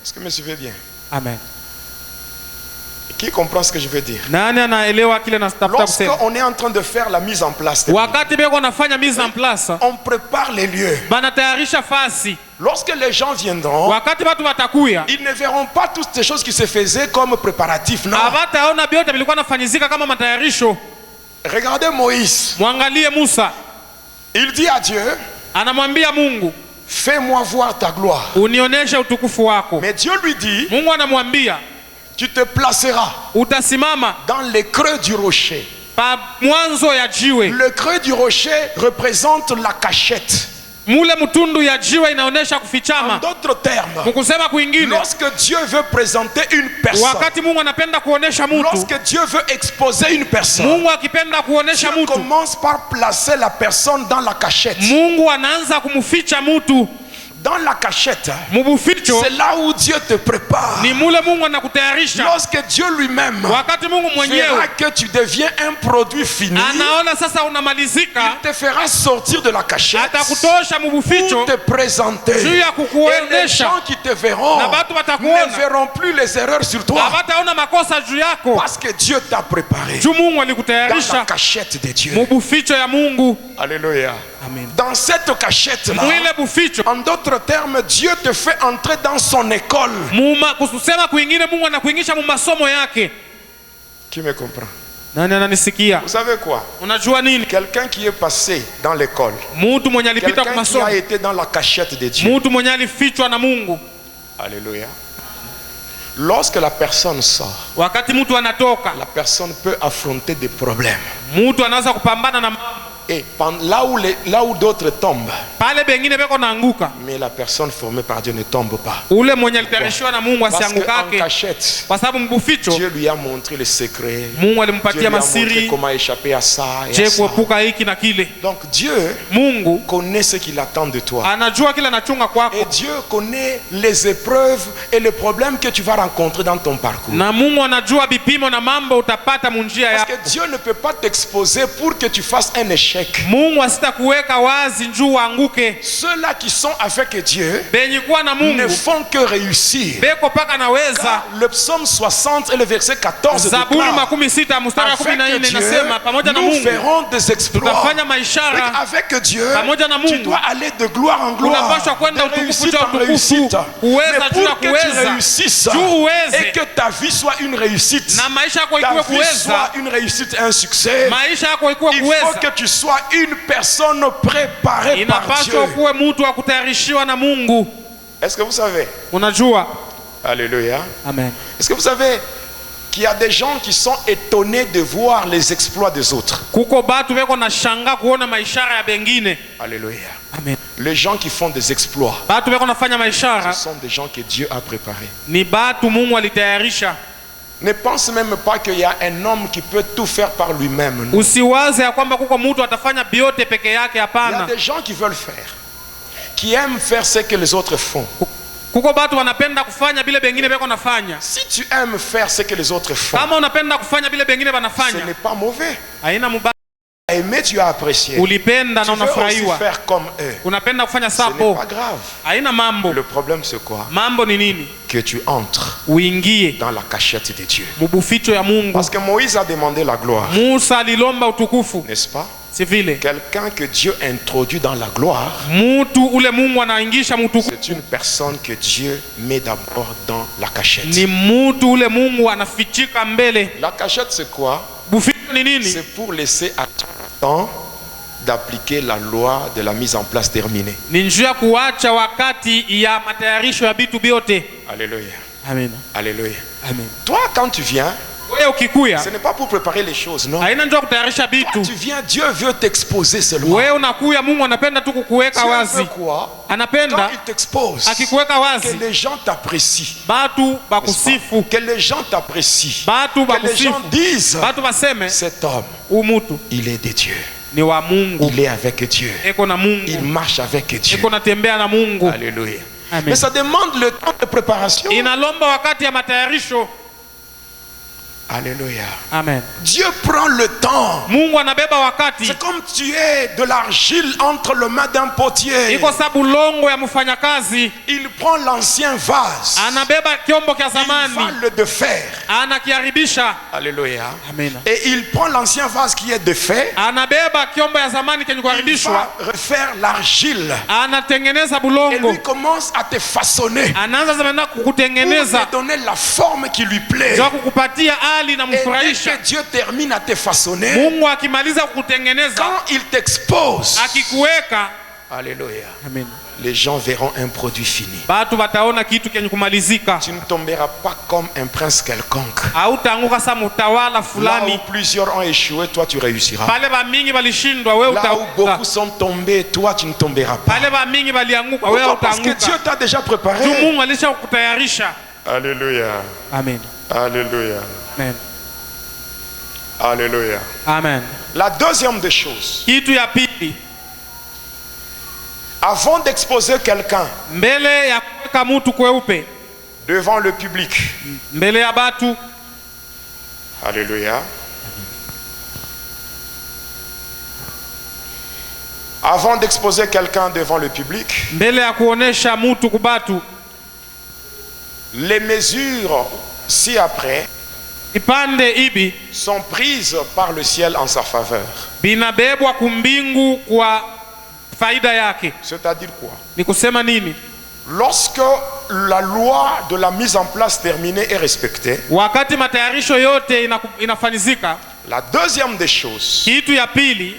Est-ce que vous me suivez bien? Amen. Qui comprend ce que je veux dire? Nani anaelewa kile natafuta kusema? Lorsqu'on est en train de faire la mise en place, Wakati beko nafanya mise en place, on prépare les lieux. banatayarisha fasi. Lorsque les gens viendront, Wakati batu batakuya, ils ne verront pas toutes ces choses qui se faisaient comme préparatifs. Non. abataona byote bilikuwa nafanyizika kama matayarisho. Regardez Moïse. Mwangalie Musa, Il dit à Dieu, anamwambia Mungu, fais-moi voir ta gloire. unionyeshe utukufu wako. Mais Dieu lui dit, Mungu anamwambia, tu te placeras utasimama dans les creux du rocher. pa mwanzo ya jiwe. Le creux du rocher représente la cachette. Mule mtundu ya jiwe inaonesha En kufichama. d'autres termes, Mukusema kwingine, lorsque Dieu veut présenter une personne, wakati Mungu anapenda kuonesha mtu, lorsque Dieu veut exposer une personne, Mungu akipenda kuonesha Dieu mtu, commence par placer la personne dans la cachette. Mungu anaanza kumficha mtu. Dans la cachette, Mubuficho c'est là où Dieu te prépare. ni mule Mungu anakutayarisha. Lorsque Dieu lui-même Wakati Mungu verra mwenyewe que tu deviens un produit fini, anaona sasa unamalizika, il te fera sortir de la cachette atakutosha mubuficho pour te présenter. juu ya Et les kukuonesha, gens qui te verront na batu ne watakuona, verront plus les erreurs sur toi, abataona makosa juu yako, parce que Dieu t'a préparé juu Mungu dans la alikutayarisha cachette de Dieu. mubuficho ya Mungu. Alléluia. Amen. Dans cette cachette-là, Mwile buficho en d'autres termes, Dieu te fait entrer dans son école. kusema kwingine, Mungu anakuingisha mu masomo yake. Qui me comprend? Nani ananisikia? Vous savez quoi? Unajua nini? Quelqu'un qui est passé dans l'école, Mtu mwenye alipita kwa quelqu'un qui masomo, a été dans la cachette de Dieu. mtu mwenye alifichwa na Mungu, Alléluia. Lorsque la personne sort, wakati mtu anatoka, la personne peut affronter des problèmes. mtu anaanza kupambana na mambo. Et là où d'autres tombent, Pale bengine beko naanguka, mais la personne formée par Dieu ne tombe pas. ule mwenye alitayarishiwa na Mungu Parce qu'en asiangukake, cachette, kwa sababu mbuficho Dieu lui a montré les secrets. Mungu Dieu alimpatia lui a montré masiri, comment échapper à ça et je à ça. kuepuka hiki na kile. Donc Dieu Mungu connaît ce qu'il attend de toi. anajua kila anachunga Et kwako, Dieu connaît les épreuves et les problèmes que tu vas rencontrer dans ton parcours. na Mungu anajua vipimo na mambo utapata munjia Parce yako. que Dieu ne peut pas t'exposer pour que tu fasses un échec. Mungu asitakuweka wazi njuu anguke. Ceux-là qui sont avec Dieu Benye kuwa na ne Mungu font que réussir. beko paka naweza. Car le psaume 60 et le verset 14 Zaburi déclare, 60 mstari wa avec 14 Dieu, inasema, pamoja na nous Mungu ferons des exploits. tutafanya maishara. Avec Dieu, Pamoja na tu Mungu, dois aller de gloire en gloire, unapaswa kwenda de utukufu réussite juu ya en utukufu, réussite. kuweza Mais juu ya pour que tu kuweza, réussisses juu uweze, et que ta vie soit une réussite, na maisha yako ta ikuwe vie kuweza, soit une réussite, un succès, maisha yako ikuwe il faut kuweza, que tu sois une personne préparée par Dieu. inapaswa kuwe mtu wa kutayarishiwa na Mungu. Est-ce que vous savez? Unajua? Alléluia. Amen. Est-ce que vous savez qu'il y a des gens qui sont étonnés de voir les exploits des autres? Kuko batu beko na shanga kuona maishara ya bengine. Alléluia. Amen. Les gens qui font des exploits, Batu beko nafanya maishara ce sont des gens que Dieu a préparés. ni batu Mungu alitayarisha. Ne pense même pas qu'il y a un homme qui peut tout faire par lui-même. Non. Usiwaze ya kwamba kuko mtu atafanya biote peke yake, Il y a hapana. des gens qui veulent faire, qui aiment faire ce que les autres font. Kuko batu wanapenda kufanya bile bengine beko nafanya. Si tu aimes faire ce que les autres font, Kama unapenda kufanya bile bengine ce banafanya, n'est pas mauvais. haina mubaya. Aimer, tu as apprécié. Ulipenda Tu na veux aussi unafurahiwa. faire comme eux. Unapenda kufanya Ce n'est sapo. pas grave. Haina mambo. Le problème c'est quoi? Mambo ni nini? Que tu entres Uingie dans la cachette de Dieu. mubuficho ya Mungu. Parce que Moïse a demandé la gloire, Musa alilomba utukufu. n'est-ce pas? Si vile Quelqu'un que Dieu introduit dans la gloire, mutu ule Mungu anaingisha mutukufu. c'est une personne que Dieu met d'abord dans la cachette. Ni mutu ule Mungu anafichika mbele. La cachette c'est quoi? Buficho ni nini? C'est pour laisser à temps d'appliquer la loi de la mise en place terminée. Ni njia ya kuacha wakati ya matayarisho ya bitu biote. Alléluia. Amina. Alléluia. Amen. Toi, quand tu viens, Wewe ukikuya ce n'est pas pour préparer les choses, non. haina njia kutayarisha Toi, bitu. tu viens, Dieu veut t'exposer seulement. Wewe unakuya, Mungu anapenda tu kukuweka Dieu veut wazi. quoi? Quand Anapenda il t'expose, akikuweka que wazi, les gens t'apprécient. batu bakusifu, Que les gens t'apprécient. batu Que les gens bakusifu, disent, batu baseme cet homme, umutu il est de Dieu. ni wa Mungu, Il est avec Dieu. eko na Il Mungu, marche avec Dieu. eko natembea na Mungu. Alléluia. Amen. Mais ça demande le temps de préparation. Inalomba wakati ya matayarisho. Alléluia. Amen. Dieu prend le temps. Mungu anabeba wakati. C'est comme tu es de l'argile entre les mains d'un potier. Iko sabu longo ya mfanyakazi, Il prend l'ancien vase. anabeba kyombo kya Il va zamani, le défaire. anakiharibisha. Alléluia. Amen. Et il prend l'ancien vase qui est défait. Anabeba kyombo ya zamani kenye Il kuharibishwa, va refaire l'argile. anatengeneza Et bulongo, lui commence à te façonner. anaanza zamani Pour kukutengeneza, te donner la forme qui lui plaît. ndio kukupatia hali na Et dès mfurahisha. que Dieu termine à te façonner, Mungu akimaliza kukutengeneza, quand il t'expose, akikuweka, alléluia, amen, les gens verront un produit fini. batu bataona kitu kenye kumalizika. Tu ne tomberas pas comme un prince quelconque. Hautaanguka sa mutawala Là fulani. où plusieurs ont échoué, toi tu réussiras. Pale ba mingi balishindwa, wewe Là où utaanguka. beaucoup sont tombés, toi tu ne tomberas pas. Pale ba mingi balianguka, wewe Pourquoi? Parce que Dieu utaanguka. t'a déjà Tu préparé. Mungu alisha kukutayarisha. Alléluia. Amen. Alléluia. Amen. Alléluia. Amen. La deuxième des choses, Kitu ya pili, avant d'exposer quelqu'un mbele ya kuweka mtu kweupe devant le public, mbele ya batu, alléluia, avant d'exposer quelqu'un devant le public, mbele ya kuonesha mtu kubatu, les mesures ci-après ipande ibi sont prises par le ciel en sa faveur. binabebwa kumbingu kwa faida yake. C'est-à-dire quoi? Ni kusema nini? Lorsque la loi de la mise en place terminée est respectée, Wakati matayarisho yote inafanyizika, la deuxième des choses, kitu ya pili,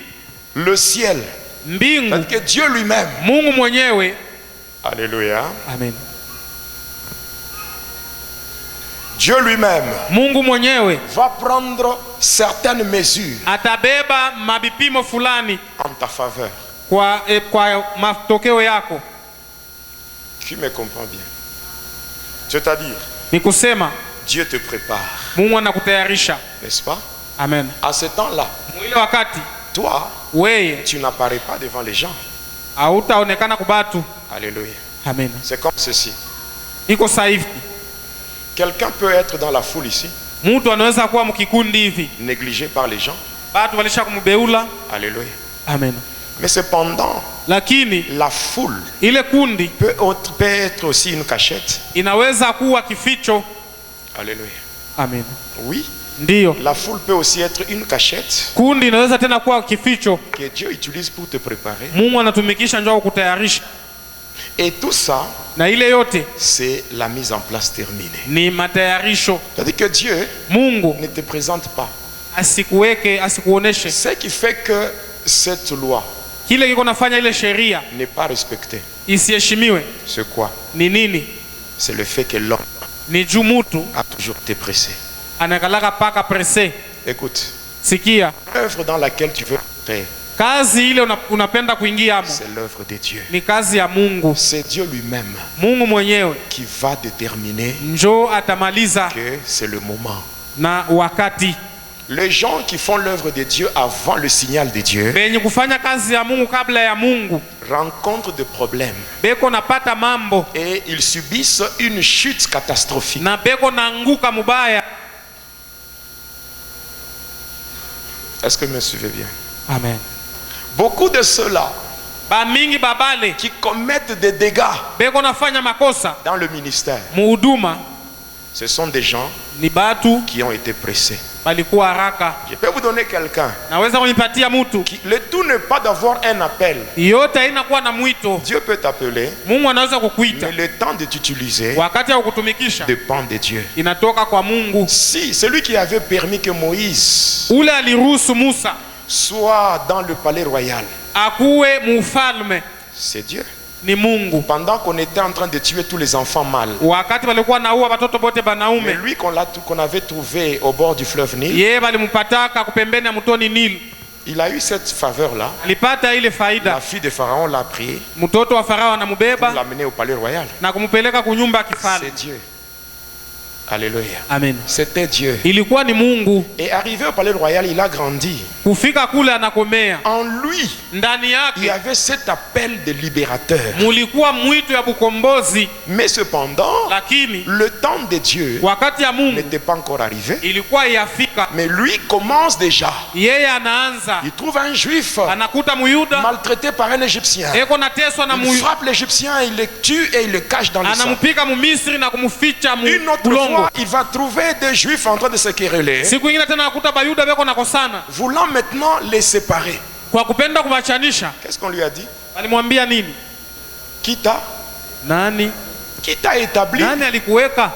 le ciel, mbingu, c'est-à-dire que Dieu lui-même, Mungu mwenyewe, alléluia, amen, Dieu lui-même Mungu mwenyewe va prendre certaines mesures atabeba mabipimo fulani en ta faveur. kwa matokeo yako. Qui me comprend bien? C'est-à-dire, Ni kusema Dieu te prépare, Mungu anakutayarisha. n'est-ce pas? Amen. À ce temps-là, Mwile wakati toi, weye tu n'apparais pas devant les gens. hautaonekana kubatu. Alléluia. Amen. C'est comme ceci. Iko saivi, Quelqu'un peut être dans la foule ici, mtu anaweza kuwa mkikundi hivi, négligé par les gens. batu walisha kumbeula. Alléluia. Amen. Mais cependant, Lakini la foule ile kundi peut être aussi une cachette. inaweza kuwa kificho. Alléluia. Amen. Oui, Ndiyo, la foule peut aussi être une cachette kundi inaweza tena kuwa kificho. que Dieu utilise pour te préparer. Mungu anatumikisha njoo kukutayarisha, Et tout ça, na ile yote c'est la mise en place terminée. ni matayarisho. C'est-à-dire que Dieu Mungu ne te présente pas. asikuweke, asikuoneshe. Ce qui fait que cette loi Kile kiko nafanya ile sheria n'est pas respectée, isiheshimiwe c'est quoi? ni nini? C'est le fait que l'homme Ni juu mutu a toujours été pressé. anakalaka paka presse. Écoute, Sikia, l'œuvre dans laquelle tu veux entrer, kazi ile unapenda kuingia amo c'est l'œuvre de Dieu. ni kazi ya Mungu. C'est Dieu lui-même Mungu mwenyewe qui va déterminer njoo atamaliza que c'est le moment. na wakati. Les gens qui font l'œuvre de Dieu avant le signal de Dieu benye kufanya kazi ya Mungu kabla ya Mungu rencontrent des problèmes beko napata mambo et ils subissent une chute catastrophique. na beko naanguka mubaya. Est-ce que vous me suivez bien? Amen. Beaucoup de ceux-là Ba mingi babale qui commettent des dégâts beko nafanya makosa dans le ministère, muhuduma ce sont des gens ni batu qui ont été pressés. balikuwa haraka. Je peux vous donner quelqu'un. Naweza kunipatia mtu Le tout n'est pas d'avoir un appel. yote haina kuwa na mwito. Dieu peut t'appeler, Mungu anaweza kukuita, mais le temps de t'utiliser wakati wa kutumikisha dépend de Dieu. inatoka kwa Mungu. Si celui qui avait permis que Moïse Ule aliruhusu Musa soit dans le palais royal, akuwe mufalme c'est Dieu. ni Mungu. Pendant qu'on était en train de tuer tous les enfants mâles, Wakati walikuwa naua watoto bote mais banaume, lui qu'on avait trouvé au bord du fleuve Nil, yeye balimpataka kupembeni ya mtoni Nile. il a eu cette faveur-là. Alipata ile La faida. fille de Pharaon l'a pris Mtoto wa Farao pour anamubeba l'amener au palais royal. na kumpeleka kunyumba ya kifalme. C'est Dieu. Alléluia. Amen. C'était Dieu. Ilikuwa ni Mungu. Et arrivé au palais royal, il a grandi. Kufika kule anakomea. En lui, Ndani il y yake avait cet appel de libérateur. mulikuwa mwito ya bukombozi, Mais cependant, lakini le temps de Dieu wakati ya Mungu n'était pas encore arrivé. ilikuwa yafika. Mais lui commence déjà. Yeye anaanza, Il trouve un juif anakuta Muyuda maltraité par un Égyptien. eko nateswa na Il frappe l'Égyptien, il le tue et il le cache dans le sang. anampika Mumisri na kumficha Une autre bulongo. fois, il va trouver des juifs en train de se quereller, Siku ingine tena nakuta Bayuda beko nakosana, voulant maintenant les séparer. kwa kupenda kubachanisha. Qu'est-ce qu'on lui a dit? Alimwambia nini? Qui t'a Nani établi? nani alikuweka?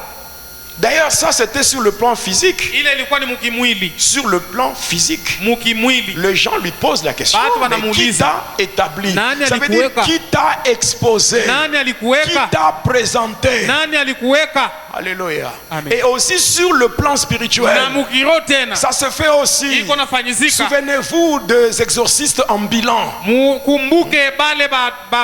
D'ailleurs, ça c'était sur le plan physique. Ile ilikuwa ni mukimwili, Sur le plan physique, mukimwili. les gens lui posent la question, Batu mais qui wanamuuliza, t'a établi? nani Ça veut dire alikuweka? qui t'a exposé? Nani Qui alikuweka? t'a présenté? Nani alikuweka? Alléluia. Amen. Et aussi sur le plan spirituel, Na mukiro tena ça se fait aussi. iko nafanyizika. Souvenez-vous des exorcistes en bilan. Mukumbuke bale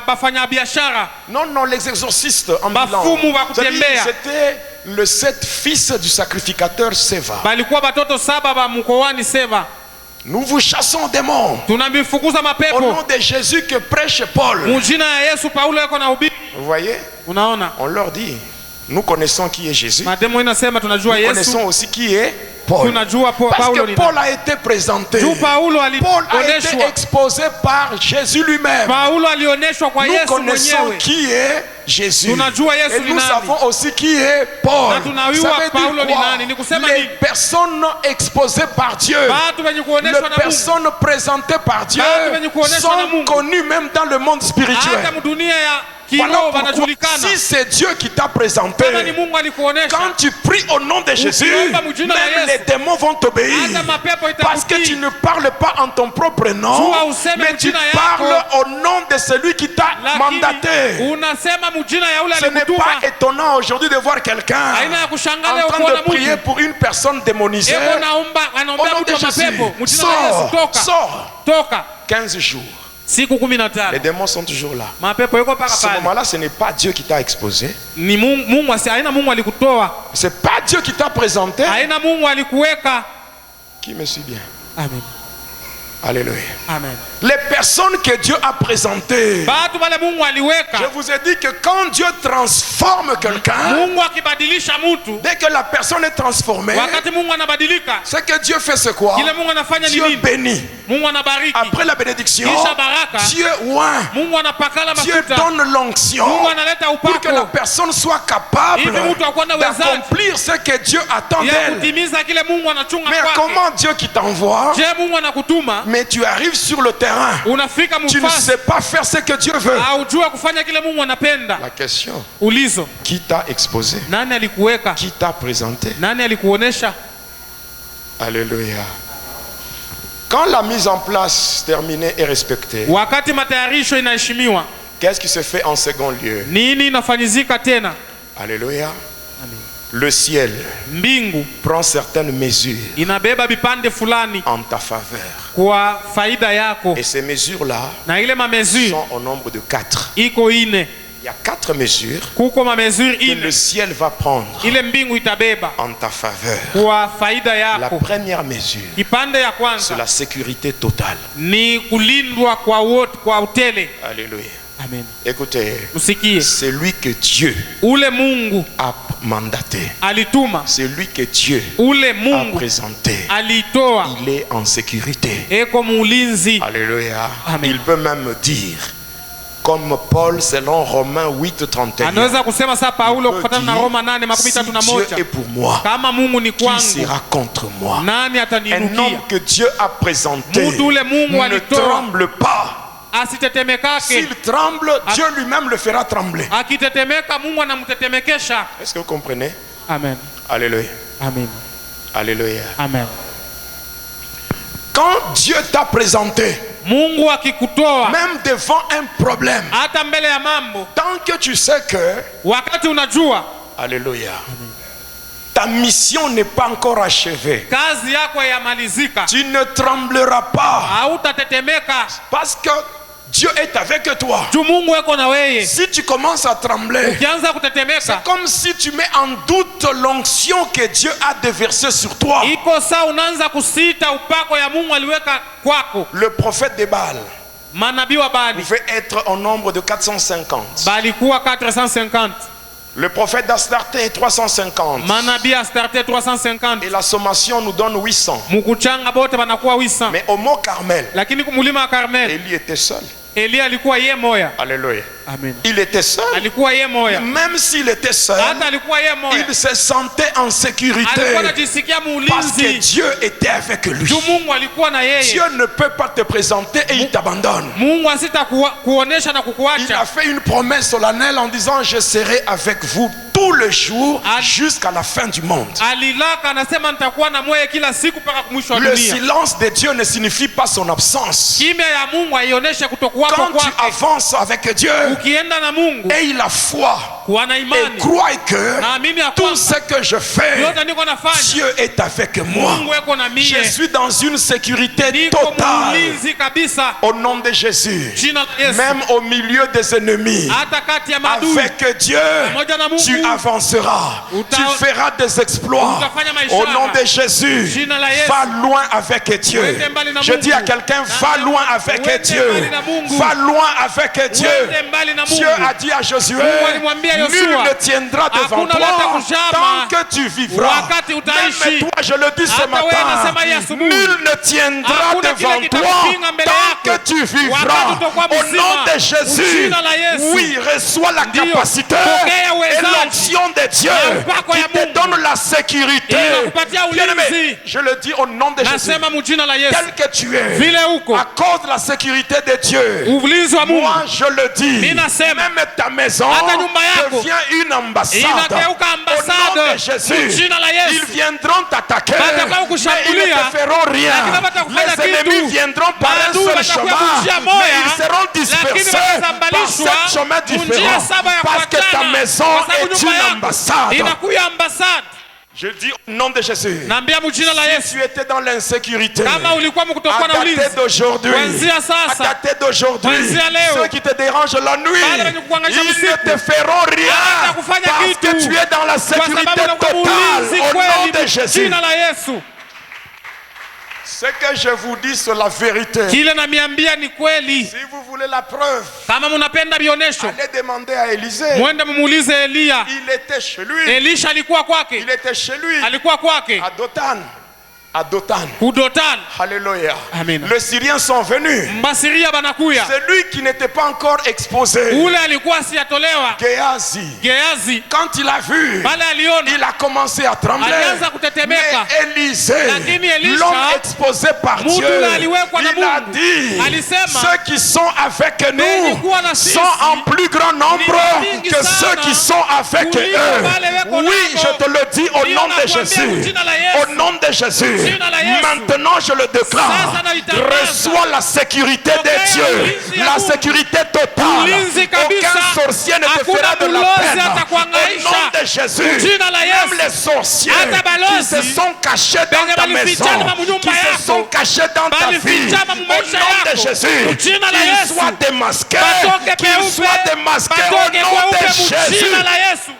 bafanya biashara, Non, non, les exorcistes en Bafumu bilan. wa kutembea. C'était le 7 fils du sacrificateur Seva. balikuwa batoto saba ba mkoani Seva. Nous vous chassons démons. Tunabifukuza Au mapepo nom de Jésus que prêche Paul. mujina ya Yesu. Paulo yako na hubiri. Vous voyez? Unaona, On leur dit, nous connaissons qui est Jésus. mademo inasema tunajua Nous Yesu, connaissons aussi qui est Paul. tunajua Parce Paulo que ni Paul nani. a été présenté. Juu Paulo Paul a été alioneshwa, exposé par Jésus lui-même. Paulo alioneshwa kwa Nous Yesu connaissons mwenyewe. qui est Jésus. Tunajua Yesu Et ni nous nani. savons aussi qui est Paul. Na tunajua Ça veut Paulo dire ni quoi? nani. Ni kusema Les nini? personnes exposées par Dieu, Batu wenye kuoneshwa les na Mungu, personnes présentées par Dieu Batu wenye kuoneshwa na sont Mungu. connues même dans le monde spirituel. hata mdunia ya Voilà kiroho pourquoi, wanajulikana. si c'est Dieu qui t'a présenté, Kama ni Mungu alikuonesha, quand tu pries au nom de Jésus, Ukiomba même mjina la Yesu, les démons vont t'obéir. hata mapepo Parce que itakutii. tu ne parles pas en ton propre nom, Jua useme mais tu mjina yako. parles au nom de celui qui t'a mandaté. Lakini unasema mjina ya ule Ce n'est alikutuma. pas étonnant aujourd'hui de voir quelqu'un Haina ya kushangaza en ya train kuona de prier mtu pour une personne démonisée. eko naomba Au anaombea nom mtu de wa Jésus, mapepo, mjina la Yesu, sors, toka sors. toka. 15 jours. Siku Les 15 démons sont toujours là. mapepo yako À paka ce pale. moment-là, ce n'est pas Dieu qui t'a exposé. Ni Mungu haina Mungu alikutoa, C'est pas Dieu qui t'a présenté. haina Mungu alikuweka. Qui me suit bien? Amen. Alléluia. Amen. Les personnes que Dieu a présentées. Batu wale Mungu Je aliweka. vous ai dit que quand Dieu transforme quelqu'un, Mungu akibadilisha mtu, dès que la personne est transformée, wakati Mungu anabadilika, ce que Dieu fait, c'est quoi? kile Mungu anafanya ni Dieu nini? bénit. Mungu anabariki. Après la bénédiction, Kisha baraka, Dieu oint. Mungu anapakala Dieu mafuta. donne l'onction Mungu analeta pour que la upako personne soit capable hivi mtu akuwe na uwezaji d'accomplir ce que Dieu attend ya d'elle. kutimiza kile Mungu anachunga Mais kwake. comment Dieu qui t'envoie, Je, Mungu anakutuma, mais tu arrives sur le terrain, unafika tu ne mfasi, sais pas faire ce que Dieu veut. haujua kufanya kile Mungu anapenda. La question, Ulizo, qui t'a exposé? nani alikuweka? Qui t'a présenté? Nani alikuonesha? Alléluia. Quand la mise en place terminée est respectée, Wakati matayarisho inaheshimiwa, qu'est-ce qui se fait en second lieu? nini inafanyizika tena? Alléluia. Le ciel Mbingu prend certaines mesures inabeba vipande fulani en ta faveur. kwa faida yako, Et ces mesures-là na ile mamezuri sont au nombre de 4. iko ine. Il y a 4 mesures kuko mamezuri que le ine ciel va prendre ile mbingu itabeba en ta faveur. kwa faida La yako. première mesure, Kipande ya c'est kwanza la sécurité totale. ni kulindwa kwa wote, kwa utele. Alléluia. Amen. Écoutez, Msikie, c'est lui que Dieu ule Mungu a mandaté. alituma, C'est lui que Dieu ule a Mungu présenté. alitoa, Il est en sécurité. eko mulinzi. Alléluia. Amen. Il peut même dire, comme Paul selon Romains 8:31, Anaweza kusema saa Paulo peut kufuatana na dire, Roma 8:31, si Dieu est pour moi, kama Mungu ni qui kwangu, sera contre moi? nani Un ataniinukia? homme que Dieu a présenté Mutu ule Mungu ne alitoa, tremble pas. asitetemekake. S'il tremble, Dieu lui-même le fera trembler. Akitetemeka Mungu anamtetemekesha. Est-ce que vous comprenez? Amen. Alléluia. Amen. Alléluia. Amen. Quand Dieu t'a présenté, Mungu akikutoa même devant un problème, hata mbele ya mambo, tant que tu sais que, wakati unajua alléluia, ta mission n'est pas encore achevée, kazi yako yamalizika, tu ne trembleras pas hautatetemeka parce que Dieu est avec toi. juu Mungu eko na wewe. Si tu commences à trembler, Ukianza c'est kutetemeka, comme si tu mets en doute l'onction que Dieu a déversée sur toi. iko saa unaanza kusita upako ya Mungu aliweka kwako. Le prophète de Baal Manabii wa Baali pouvait être au nombre de 450. balikuwa 450, Le prophète d'Astarté 350. manabii Astarte 350, Et la sommation nous donne 800. mukuchanga bote banakuwa 800. Mais au mont Carmel, Lakini kumulima wa Karmel, Élie était seul. Elia alikuwa ye moya. Alléluia. Amen. Il était seul. Alikuwa ye moya. Même s'il était seul, Hata alikuwa ye moya, il se sentait en sécurité alikuwa anajisikia parce que muulinzi Dieu était avec lui. juu Mungu alikuwa na yeye. Dieu ne peut pas te présenter et il t'abandonne. Mungu asita kuonesha na Il a kukuacha. fait une promesse solennelle en disant: je serai avec vous tous les jours jusqu'à la fin du monde. Alilaka anasema nitakuwa na moyo kila siku mpaka mwisho wa Le dunia. silence de Dieu ne signifie pas son absence. Kimya ya Mungu haioneshe kutokuwapo Quand tu kwake. avances avec Dieu, Ukienda na Mungu aie la foi kuwa na et imani, crois que naamini ya tout kwamba ce que je fais, yote niko nafanya Dieu est avec moi. Mungu eko na mie. Je suis dans une sécurité Niko totale muulinzi kabisa. au nom de Jésus. Jina la Yesu. Même au milieu des ennemis, Hata kati ya maadui avec Dieu, pamoja na Mungu, tu avanceras, Uta- tu feras des exploits. utafanya maishara. Au nom de Jésus, Jina la Yesu. va loin avec Dieu. Uende mbali na Je Mungu. dis à quelqu'un: va loin avec Uende Dieu. mbali na Mungu. Va loin avec Dieu. Uende mbali na Mungu. Dieu a dit à Josué: Mungu alimwambia nul Yoshua, ne tiendra devant hakuna lolote toi kushama tant que tu vivras. wakati utaishi. Même toi, je le dis ce Hata wewe matin, nasema hii asubuhi. nul ne tiendra Hakuna devant kile toi kitakupinga mbele tant yako. que tu vivras. Wakati utakuwa Au mzima. nom de Jésus, Jina la Yesu. oui, reçois la Ndio. capacité Pokea et uwezaji. l'onction de Dieu Na upako ya qui te Mungu. donne la sécurité. Inakupatia Bien-aimé, ulinzi. je le dis au nom de Jésus, Nasema mujina la Yesu, tel que tu es, vile uko à cause de la sécurité de Dieu, ulinzi wa Mungu moi je le dis, Mimi nasema, même ta maison hata nyumba yako devient une ambassade. inageuka Au ambasade. nom de Jésus, Jina la Yesu. ils viendront t'attaquer, Watakao mais ils kushambulia, ne te feront rien. lakini hawatakufanya Les ennemis kitu. viendront par un Maadui seul watakuja chemin, kunjia mais moya, ils seront dispersés lakini par watasambalishwa 7 chemins kunjia différents, saba ya parce que ta kuachana. maison Kwa sababu est nyumba une yako ambassade. inakuya ambasade. Je dis au nom de Jésus, Naambia mjina la si Yesu, tu étais dans l'insécurité, kama ulikuwa mkutokuwa à na dater ulinzi d'aujourd'hui, kuanzia à sasa, dater d'aujourd'hui, kuanzia leo, ceux qui te dérangent la nuit, wale wenye kukuhangaisha ils usiku, ne te feront rien hawatakufanya parce kitu, que tu es dans la kwa sécurité sababu unakuwa totale ulinzi au nom kweli. de Jésus. Jina la Yesu. Ce que je vous dis, c'est la vérité. Kile namiambia ni kweli. Si vous voulez la preuve, Kama mnapenda bionesho, allez demander à Élisée. mwende mumuulize Elia. Il était chez lui. Elisha alikuwa kwake, Il était chez lui, alikuwa kwake à Dothan. À Dothan. kudotan. Alléluia. Amen. Les Syriens sont venus. Mbasiria banakuya, Celui qui n'était pas encore exposé, ule alikuwa siyatolewa Géasi, Geazi, quand il a vu, pale aliona il a commencé à trembler. alianza kutetemeka. Mais Élisée, Lakini Elisha, l'homme exposé par mtu Dieu, yule aliwekwa na il a Mungu, dit: alisema, ceux qui sont avec wenye nous kuwa na sisi sont en plus grand nombre ni wengi que sana ceux qui sont avec kuliko eux. wale weko Oui, nako. je te le dis au Ndio nom de nakwambia Jésus. jina la Yesu. Au nom de Jésus. Jina la Yesu. Maintenant, je le déclare. Sasa naitangaza. Reçois la sécurité de Pokea Dieu. ulinzi ya La Mungu. sécurité totale. Ulinzi kabisa. Aucun sorcier ne te Hakuna fera de la mlozi peine. atakuhangaisha. Au nom de Jésus. Jina la Yesu. Même les sorciers Hata balozi qui se sont cachés dans benye ta maison, balifichana mu nyumba qui se qui sont yako cachés dans ta vie, balifichama mu au maisha nom de yako Jésus, mujina la qu'ils Yesu soient démasqués, batoke qu'ils peupe soient démasqués au batoke nom de kweupe Jésus. mujina la Yesu.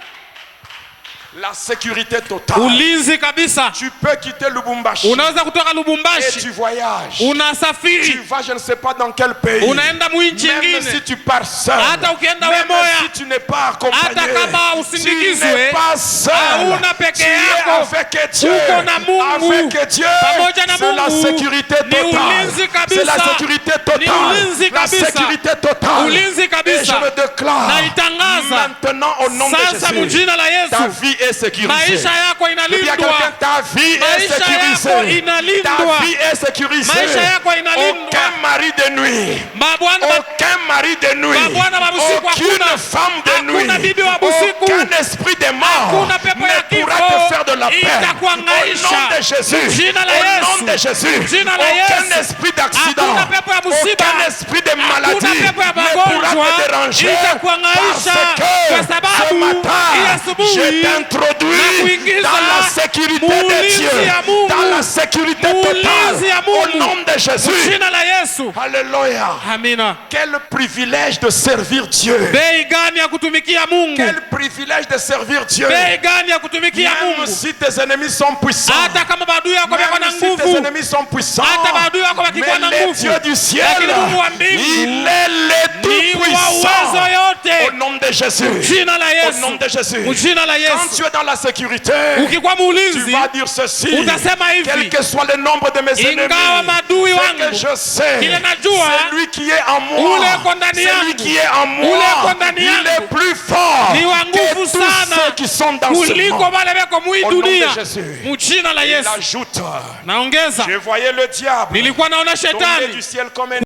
La sécurité totale. Ulinzi kabisa. Tu peux quitter Lubumbashi Unaweza kutoka et Lubumbashi tu voyages. Tu unasafiri vas je ne sais pas dans quel pays. unaenda mwinchi Même nyingine si tu pars seul, hata ukienda we même moya si tu n'es pas accompagné, hata kama tu usindikizwe n'es pas seul, hauna peke tu es yako avec Dieu, uko na Mungu avec Dieu, pamoja na c'est la Mungu sécurité ni totale, ulinzi c'est la kabisa sécurité ni totale, ulinzi la kabisa sécurité totale, ulinzi et je kabisa le déclare naitangaza maintenant au nom de sasa Jésus, mujina la ta Yesu vie est sécurisée. maisha yako Je dis à inalindwa quelqu'un, ta vie est maisha yako sécurisée. inalindwa Ta vie est sécurisée. maisha yako inalindwa Aucun mari de nuit, mabwana aucun mari de nuit, mabwana wa usiku aucune hakuna femme de nuit, hakuna bibi wa usiku aucun esprit de mort hakuna pepo ya ne pourra kifo te faire de la peine. Au itakuangaisha nom de Jésus, jina la au nom Yesu de Jésus, jina la aucun Yesu esprit d'accident, hakuna pepo ya musiba aucun esprit de maladie hakuna pepo ya ne pourra magonjwa te déranger itakuangaisha parce kwa que ce sababu hii matin, asubuhi je na t'introduis kuingiza dans la sécurité de muulizi Dieu, ya Mungu, dans la sécurité muulizi totale, ya au Mungu, nom de Jésus. jina la Yesu. Alléluia. Amina. Quel privilège de servir Dieu. Bei gani ya kutumikia Mungu? Quel privilège de servir Dieu. Bei gani ya kutumikia Même Mungu? si tes ennemis sont puissants, Hata kama maadui yako wako na même si tes nguvu, ennemis sont puissants, hata maadui yako wakikuwa na mais le nguvu, Dieu du ciel, lakini Mungu wa mbingu il est le ni wa tout-puissant. uwezo yote. Au nom de Jésus. Jina la Au nom Yesu. de Jésus. Jina la Quand Yesu. tu es dans la sécurité, Ukikuwa tu muulizi, vas dire ceci. utasema Quel hivi, que soit le nombre de mes ennemis, ingawa maadui ce wangu, que je sais, kile najua, c'est lui qui est en moi. ule uko ndani C'est lui yangu, qui est en moi. ule uko ndani Il yangu, est plus fort ni wa que nguvu tous sana ceux qui sont dans ce kuliko monde. wale weko mwi Au nom de dunia. Jésus. Mujina la Il Yesu. ajoute, Naongeza, je voyais le diable nilikuwa naona tomber shetani du ciel comme un...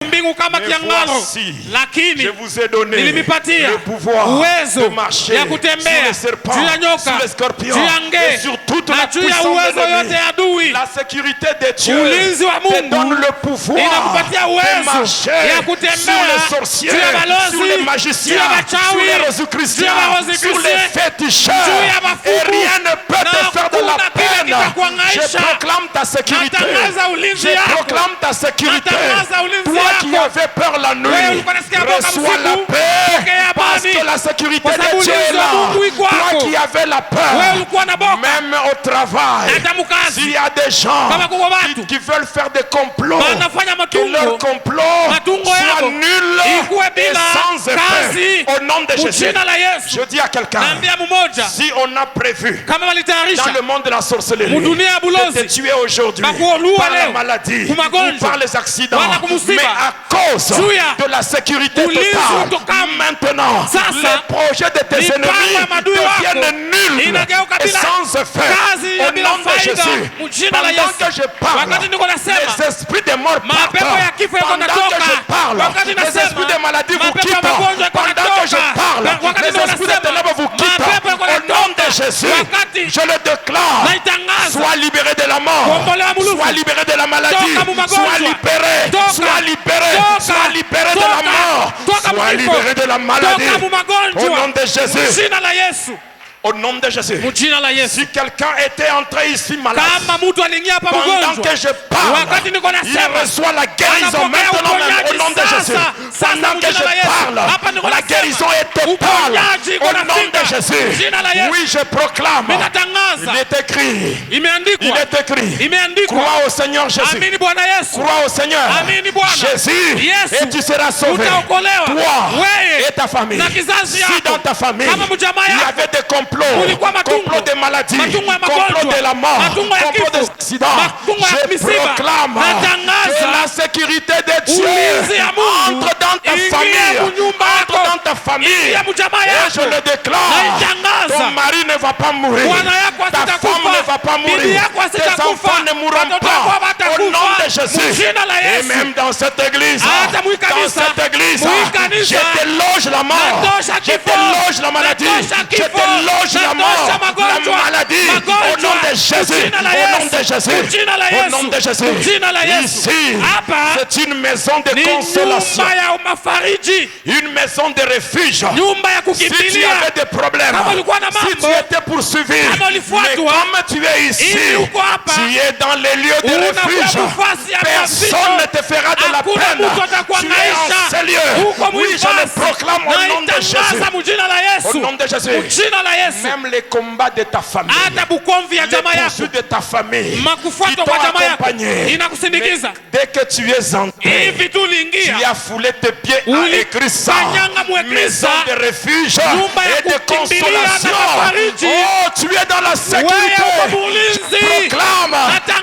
mbingu kama Mais kiangalo, voici, lakini je vous ai donné nilimipatia le pouvoir uwezo de marcher ya sur kutembea les serpents, juu ya nyoka, sur les scorpions juu ya nge, et sur toute na la juu ya puissance uwezo de yote l'ennemi. ya adui. La sécurité de Dieu Ulinzi wa te Mungu donne le pouvoir inakupatia de uwezo marcher ya kutembea sur les sorciers, juu ya balozi, sur les juu magiciens, ya wachawi, sur les juu ya rosicruciens, warosicruciens, sur les féticheurs. juu ya mafumu, Et rien ne peut na te faire de la hakuna kile peine. kitakuangaisha. Je proclame ta sécurité. Natangaza ulinzi Je yako. proclame ta sécurité. Natangaza ulinzi Toi qui yako. avais peur la Wewe nuit, ulikuwa unasikia boga reçois usiku, la paix. pokea Parce amani. que la sécurité Kwa sababu de Dieu est ulinzi wa là. Mungu iko Toi hapo. qui avais la Wewe peur, ulikuwa na boka, même au travail, hata mukazi, s'il y a des gens kama kuko watu qui veulent faire des complots, wanafanya que leur matungo, complot matungo soit yako nul ikuwe et bila sans kazi, effet. Au nom de Jésus, mujina la Yesu. je dis à quelqu'un, Naambia mmoja, si on a prévu kama dans walitayarisha le monde de la sorcellerie mudunia ya de te bulozi tuer aujourd'hui bakuolua par la leo, maladie kumagonjwa, ou par les accidents, wala kumusiba, mais à cause juu ya de la sécurité ulinzi totale, utokamu. maintenant Sasa, les projets de tes mipango ennemis ya maadui wako deviennent nuls inageuka et bila sans effet. kazi ya Au bila nom de faida, Jésus, mujina la pendant Yesu. que je parle, Wakati niko nasema, les esprits des morts mapepo partent. ya kifo yako Pendant natoka. que je parle, Wakati les nasema, esprits des maladies vous mapepo ya quittent. magonjwa yako Pendant que je natoka. parle, Wakati les niko esprits des nasema, ténèbres vous quittent. mapepo yako Au nom de natoka. Jésus, Wakati je le déclare. naitangaza, Sois libéré de la mort. kuombolewa mulufu. Sois libéré de la maladie. Toka mu magonjwa. Sois libéré. Toka. Sois libéré. Toka. Sois libéré de la Toka. mort. Toka mu Sois kifo. libéré de la maladie. Toka mu magonjwa. Au nom de Jésus. Jina la Yesu. Au nom de Jésus. Mujina la Yesu. Si quelqu'un était entré ici malade, Kama mtu aliingia hapa pendant mgonjwa, que je parle, wakati niko il nasema, reçoit la guérison anapokea maintenant même uponyaji au nom de sasa. Jésus. Sasa Pendant que mjina la Yesu. je Hapa niko parle, la nasema, guérison est totale uponyaji iko au nom nafika. de Jésus. Jina la Yesu. Oui, je proclame. Ninatangaza. Il est écrit. Il Imeandikwa. est écrit. Imeandikwa. Crois au Seigneur Jésus. Amini Bwana Yesu. Crois au Seigneur Amini Bwana. Jésus Yesu. et tu seras sauvé. Utaokolewa. Toi Wewe et ta famille. na kizazi Si yako. dans ta famille Kama mjamaa il y yako. avait des complots, Kulikuwa matungo. complots de maladies, Matungo ya complots magonjwa. de la mort, Matungo ya complots kifo. des accidents, Matungo ya je misiba. proclame Natangaza. que la sécurité de Dieu Ulinzi ya Mungu. entre dans ta Ingia famille, mu nyumba entre yako. dans ta famille. Ingia mu jamaa Et yako. je le déclare, Naitangaza. ton mari ne va pas mourir, Bwana yako ta asitakufa. femme ne va pas Bibi mourir, yako tes asitakufa. enfants ne mourront Watoto wako pas. hawatakufa. Au nom de Jésus. Mjina la Et Yesu. même dans cette église, Hata mwi dans kanisa. cette église, Mwi kanisa. je déloge la mort, Natosha je kifo. déloge la maladie, Natosha je kifo. déloge la mort, Natosha magonjwa. la maladie, Magonjwa. au nom de Jésus, Mjina la au nom Yesu. de Jésus, Mjina la au Yesu. nom de Jésus. Mjina la Yesu. Ici, Hapa c'est une maison de ni consolation, nyumba ya mafariji, une maison de refuge. nyumba ya Si tu kukimbilia. avais des problèmes, Kama ulikuwa na si mambo, tu étais poursuivi, kama mais ulifuatwa, comme tu es ici, ili uko hapa, tu es dans les lieux de unafanya refuge. Personne ne te fera de la peine. Tu es en ces lieux. Oui, je le proclame au nom de Jésus. Au nom de Jésus. Même les combats de ta famille, les poursuites de ta famille, qui t'ont accompagné. Dès que tu es entré, tu as foulé tes pieds à écrit ça. Maison de refuge et de consolation. Oh, tu es dans la sécurité. Je proclame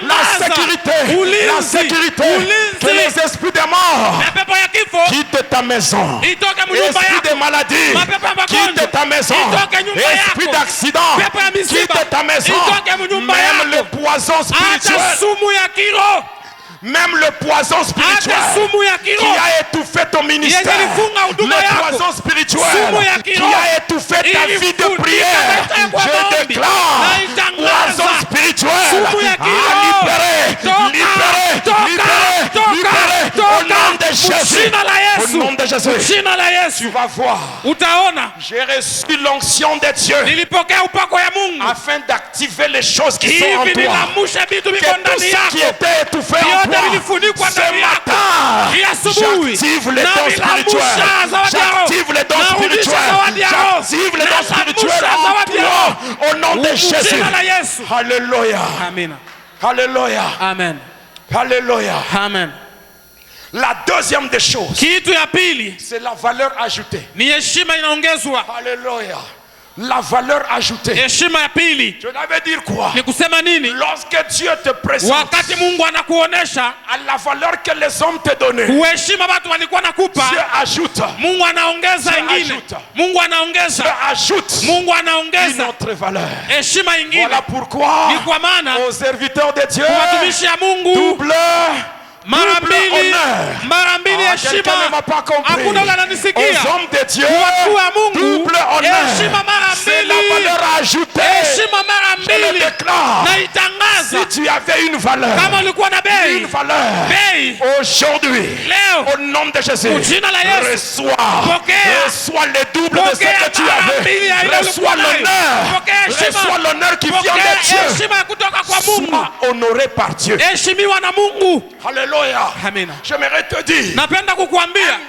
la sécurité. La sécurité. Que les esprits des morts quittent ta maison. Esprit de maladie, quitte ta maison. Esprit d'accident, quitte ta maison. Même le poison spirituel. Même le poison spirituel qui a étouffé ton ministère, le poison spirituel qui a étouffé ta vie de prière, je déclare poison spirituel à libérer au nom de Jésus. Au nom de Jésus, tu vas voir. J'ai reçu l'onction de Dieu afin d'activer les choses qui sont en toi. Que tout ce qui était étouffé en toi, ce matin, j'active les dons spirituels. J'active les dons spirituels. J'active les dons spirituels en toi. Au nom de Jésus. Alléluia. Alléluia. Amen. Alléluia. Amen. La deuxième des choses, c'est la valeur ajoutée. Alléluia. La valeur ajoutée. Je n'avais dire quoi? Lorsque Dieu te présente à la valeur que les hommes te donnaient, Dieu ajoute. Dieu ajoute une autre valeur. Voilà pourquoi aux serviteurs de Dieu, double quelqu'un ne m'a pas compris. Aux hommes de Dieu, double honneur. C'est la valeur ajoutée. Je le déclare. Si tu avais une valeur, aujourd'hui, au nom de Jésus, reçois le double de ce que tu avais. Reçois l'honneur qui vient de Dieu. Sois honoré par Dieu. Alléluia. J'aimerais te dire, un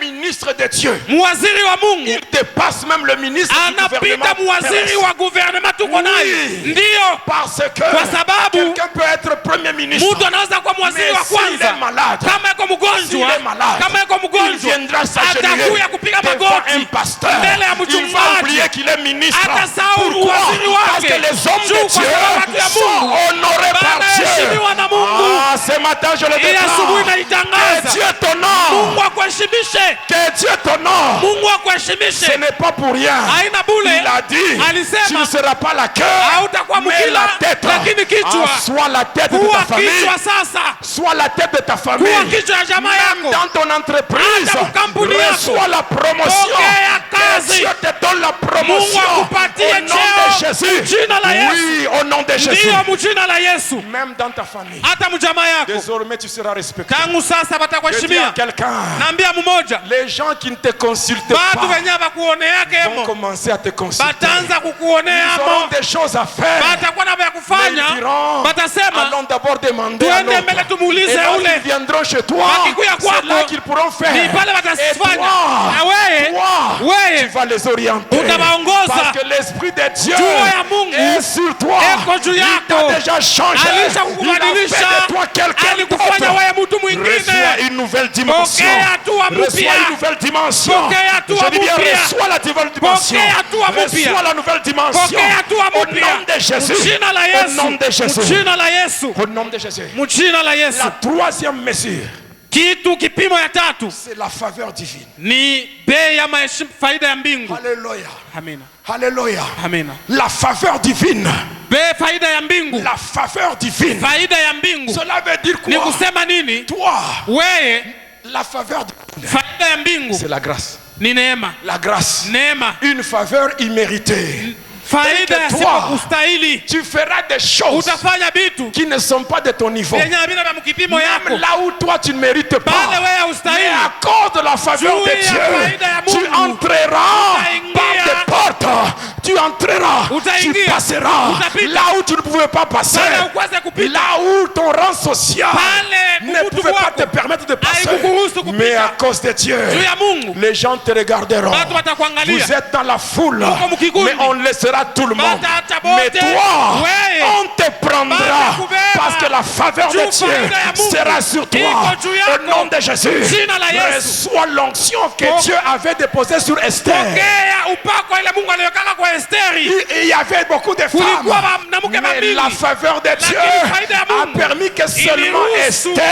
ministre de Dieu, il dépasse même le ministre du gouvernement. Oui, parce que quelqu'un peut être premier ministre, mais s'il est malade, il viendra s'agenouiller devant un pasteur. Il va oublier qu'il est ministre. Pourquoi? Parce que les hommes de Dieu sont honorés par Dieu. Ce matin je le déclare. Que Dieu t'honore. Que Dieu t'honore. Ce n'est pas pour rien. Il a dit, tu ne seras pas la queue, mais la tête. Sois la tête de ta famille. Sois la tête de ta famille. Même dans ton entreprise, reçois la promotion. Que Dieu te donne la promotion. Au nom de Jésus. Oui, au nom de Jésus. Même dans ta famille. Désormais tu seras respecté. Je dis à quelqu'un, les gens qui ne te consultent pas vont commencer à te consulter. Ils auront des choses à faire. Mais ils diront, allons d'abord demander à l'autre. Et lorsqu'ils viendront chez toi, c'est là qu'ils pourront faire. Et toi, tu vas les orienter. Parce que l'Esprit de Dieu est sur toi. Il t'a déjà changé. Il a fait de toi quelqu'un d'autre. Reçois une nouvelle dimension. Reçois une nouvelle dimension. Je dis bien, reçois la nouvelle dimension. Reçois la nouvelle dimension. Au nom de Jésus. Au nom de Jésus. Au nom de Jésus. La troisième mesure, c'est la faveur divine. Alléluia. Alléluia. La faveur divine. La faveur divine. Cela veut dire quoi? Toi, la faveur divine, c'est la grâce. La grâce. Une faveur imméritée. Toi, tu feras des choses qui ne sont pas de ton niveau. Même là où toi tu ne mérites pas. Mais à cause de la faveur de Dieu, tu entreras par des portes. tu entreras, tu Utaingia. passeras Utapita. là où tu ne pouvais pas passer, Pale ukweze kupita. là où ton rang social Pale ne kukutu pouvait pas kwako te permettre de passer. haikukuruhusu kupita. Mais à cause de Dieu, Juu ya Mungu. les gens te regarderont. Watu watakuangalia. Vous êtes dans la foule, Uko mkikundi. mais on laissera tout le monde. Wataacha bote. Mais toi, Wewe. on te prendra Watakubeba. parce que la faveur de Juu Dieu faida ya Mungu sera sur toi. iko juu yako. Au nom de Jésus, Jina la Yesu. reçois l'onction que Dieu avait déposée sur Esther. Pokea upako ile Mungu aliyokaka kwa Esteri. Il y avait beaucoup de femmes, Kulikuwa mwanamke mais mabili. la faveur de Dieu Lakini faida ya a Mungu permis que seulement iliruhusu Esther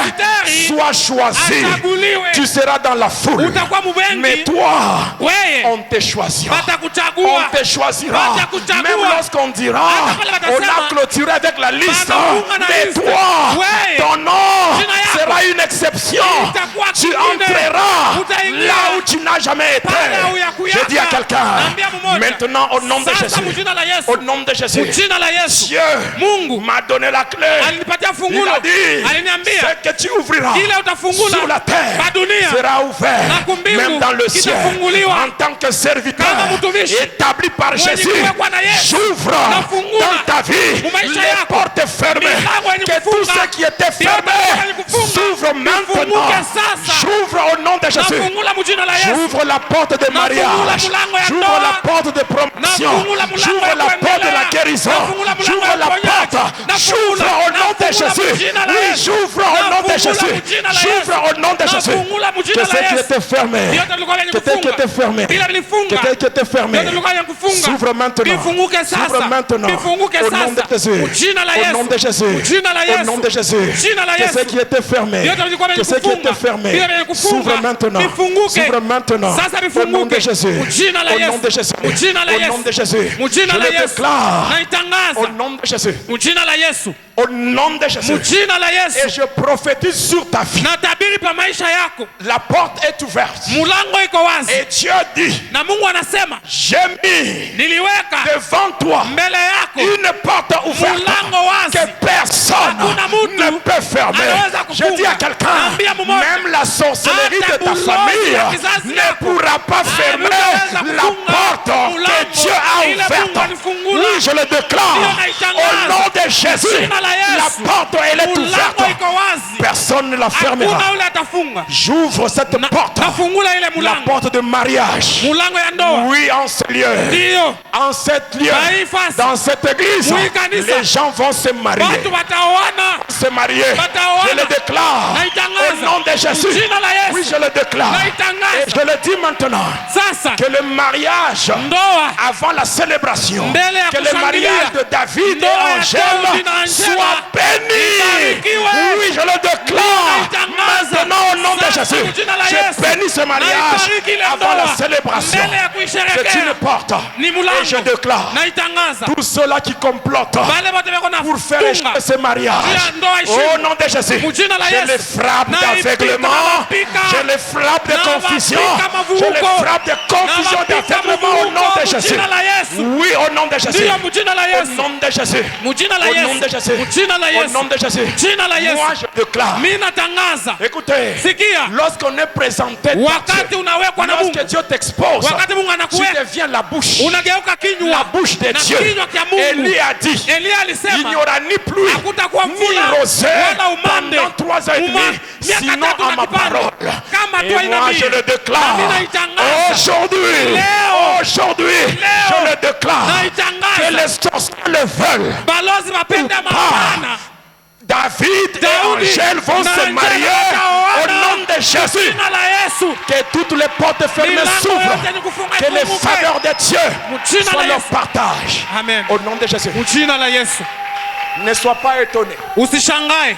Esteri soit choisie. achaguliwe. Tu seras dans la foule, Utakuwa mubengi. mais toi, Wewe on te choisira. watakuchagua. On te choisira. Watakuchagua. Même lorsqu'on dira, Hata pale on watasema, a clôturé avec la liste. wanafunga na Mais liste. toi, Wewe, ton nom jina yako sera une exception. itakuwa Tu kingine. entreras Utaingia. là où tu n'as jamais été. Pale huyakuyaka. Je dis à quelqu'un, Naambia mmoja. maintenant au nom de Sasa Jésus, mjina la Yesu. au nom de Jésus, Mjina la Yesu. Dieu Mungu m'a donné la clé. alinipatia Il fungulo. a dit, Aliniambia ce que tu ouvriras kile utafungula sur la terre kwa dunia sera ouvert, na kumbingu même dans le ciel. kitafunguliwa. En tant que serviteur Kama mtumishi établi par mwenye Jésus, kuwekwa na Yesu, j'ouvre nafungula dans ta vie mu maisha les yako portes fermées. milango yenye Que tout kufunga, ce qui était fermé milango yenye kufunga, s'ouvre maintenant. vifunguke sasa. J'ouvre au nom de Jésus. nafungula mjina la Yesu. J'ouvre la porte de mariage. mulango ya J'ouvre ndoa. la porte de promotion. Nafungula mulango J'ouvre ya la porte de la kuendelea. guérison. Nafungula mulango J'ouvre ya la uponyaji. porte. Nafungula- J'ouvre au nom de nafungula Jésus. mjina la Oui, Yesu. j'ouvre au nom de Nafungula Jésus. mjina la J'ouvre Yesu. au nom de Jésus. Nafungula mjina Que la ce qui Yesu. était fermé. Vyote vilikuwa vyenye Que ce qui kufunga. était fermé. Vile vilifunga. Que ce qui était fermé. Vyote vilikuwa vyenye kufunga. S'ouvre maintenant. Vifunguke sasa. S'ouvre maintenant. Vifunguke Au nom de sasa. Jésus. Mjina la Au Yesu. nom de Jésus. Mjina la Au Yesu. nom de Jésus. Mjina la Que ce Yesu. qui était fermé. Vyote vilikuwa vyenye Que ce qui kufunga. était fermé. Vile vyenye kufunga. S'ouvre maintenant. Vifunguke. S'ouvre maintenant. Sasa Au nom vifunguke. de Jésus. Mjina la Au nom Yesu. de Jésus. Mjina la Au Yesu. nom de Jésus. Mjina Je la le Yesu. déclare. Naitangaza. Au nom de Jésus. Mjina la Yesu. Au nom de Jésus. Mjina la Et Yesu. je prophétise sur ta vie. Natabiri pa maisha yako. La porte est ouverte. Mulango iko wazi. Et Dieu dit, Na Mungu anasema, j'ai mis niliweka devant toi mbele yako une porte ouverte mulango wazi. que personne Hakuna mtu ne peut fermer. anaweza kufunga. Je dis à quelqu'un, Naambia mmoja. même la sorcellerie Hata de ta bulozi famille ya kizazi ne yako pourra pas fermer hawezi la kufunga porte que mulango Dieu a ile Mungu ouverte. alifungula. Oui, je le déclare. Ndiyo naitangaza. Au nom de Jésus, Jina la Yesu. la porte elle est Mulango ouverte. iko wazi. Personne ne la fermera. Hakuna ule atafunga. J'ouvre cette porte, Nafungula ile la mulango. porte de mariage. Mulango ya ndoa. Oui, en ce lieu, Ndiyo. en cet lieu, Maifasi. dans cette église, Oui, kanisa. les gens vont se marier. Watu wataoana. Se marier. Wataoana. Je le déclare Naitangaza. au nom de Jésus. Jina la Yesu. Oui, je le déclare. Naitangaza. Et je le dis maintenant Sasa que le mariage ndoa avant la célébration, Mbele ya que le kushangilia. mariage de David Ndoa et ya Daudi na Angèle Angela. soit béni. Ibarikiwe. Oui, je le déclare Naitangaza. maintenant au nom de Sasa Jésus. jina la Je Yesu. bénis ce mariage Naibariki ile avant la ndoa. célébration. Mbele ya C'est kuisherehekea. une porte. Ni Et je mulango. déclare Naitangaza. tous ceux-là qui complotent Wale wote wako na pour faire funga. échouer ce mariage. Juu ya ndoa ishinde. Au nom de Jésus, Mujina la je Yesu. les frappe Na d'aveuglement, ipika, na je les frappe de na confusion, wapika mavuko, je les frappe de confusion, na wapika d'aveuglement au nom de mavuko, Jésus. mujina la Yesu. Oui, au nom de Jésus. Ndiyo mjina la Au Yesu. nom de Jésus. Mjina la Au nom Yesu. de Jésus. Mjina la Au Yesu. nom de Jésus. Jina la Yesu. Moi, je déclare. Mimi natangaza. Écoutez, Sikia. lorsqu'on est présenté par Wakati Dieu, unawekwa na Mungu. lorsque Dieu t'expose, Wakati Mungu tu anakuweka. deviens la bouche. Unageuka kinywa. La bouche de Na Dieu. kinywa kia Mungu. Élie a dit, Elia il alisema n'y aura ni pluie, hakutakuwa ni mvula rosée wala umande pendant 3 ans et demi, miaka sinon tatu à na ma kipande. parole. Kama Et tu moi, hainamii. je le déclare. Nami naitangaza. Aujourd'hui, Leo. aujourd'hui, Leo. je le déclare. Naitangaza. Que les sorciers le veulent. Balozi wapende Ou pas. mapana. David et Daudi Angèle vont na se Angela marier wataoana. au nom de Jésus. Jina la Yesu. Que toutes les portes fermées Milango s'ouvrent. yote ni kufunga Que les ifunguke. faveurs de Dieu Jina soient la leur Yesu. partage. Amen. Au nom de Jésus. Jina la Yesu. Ne sois pas étonné. Usishangae.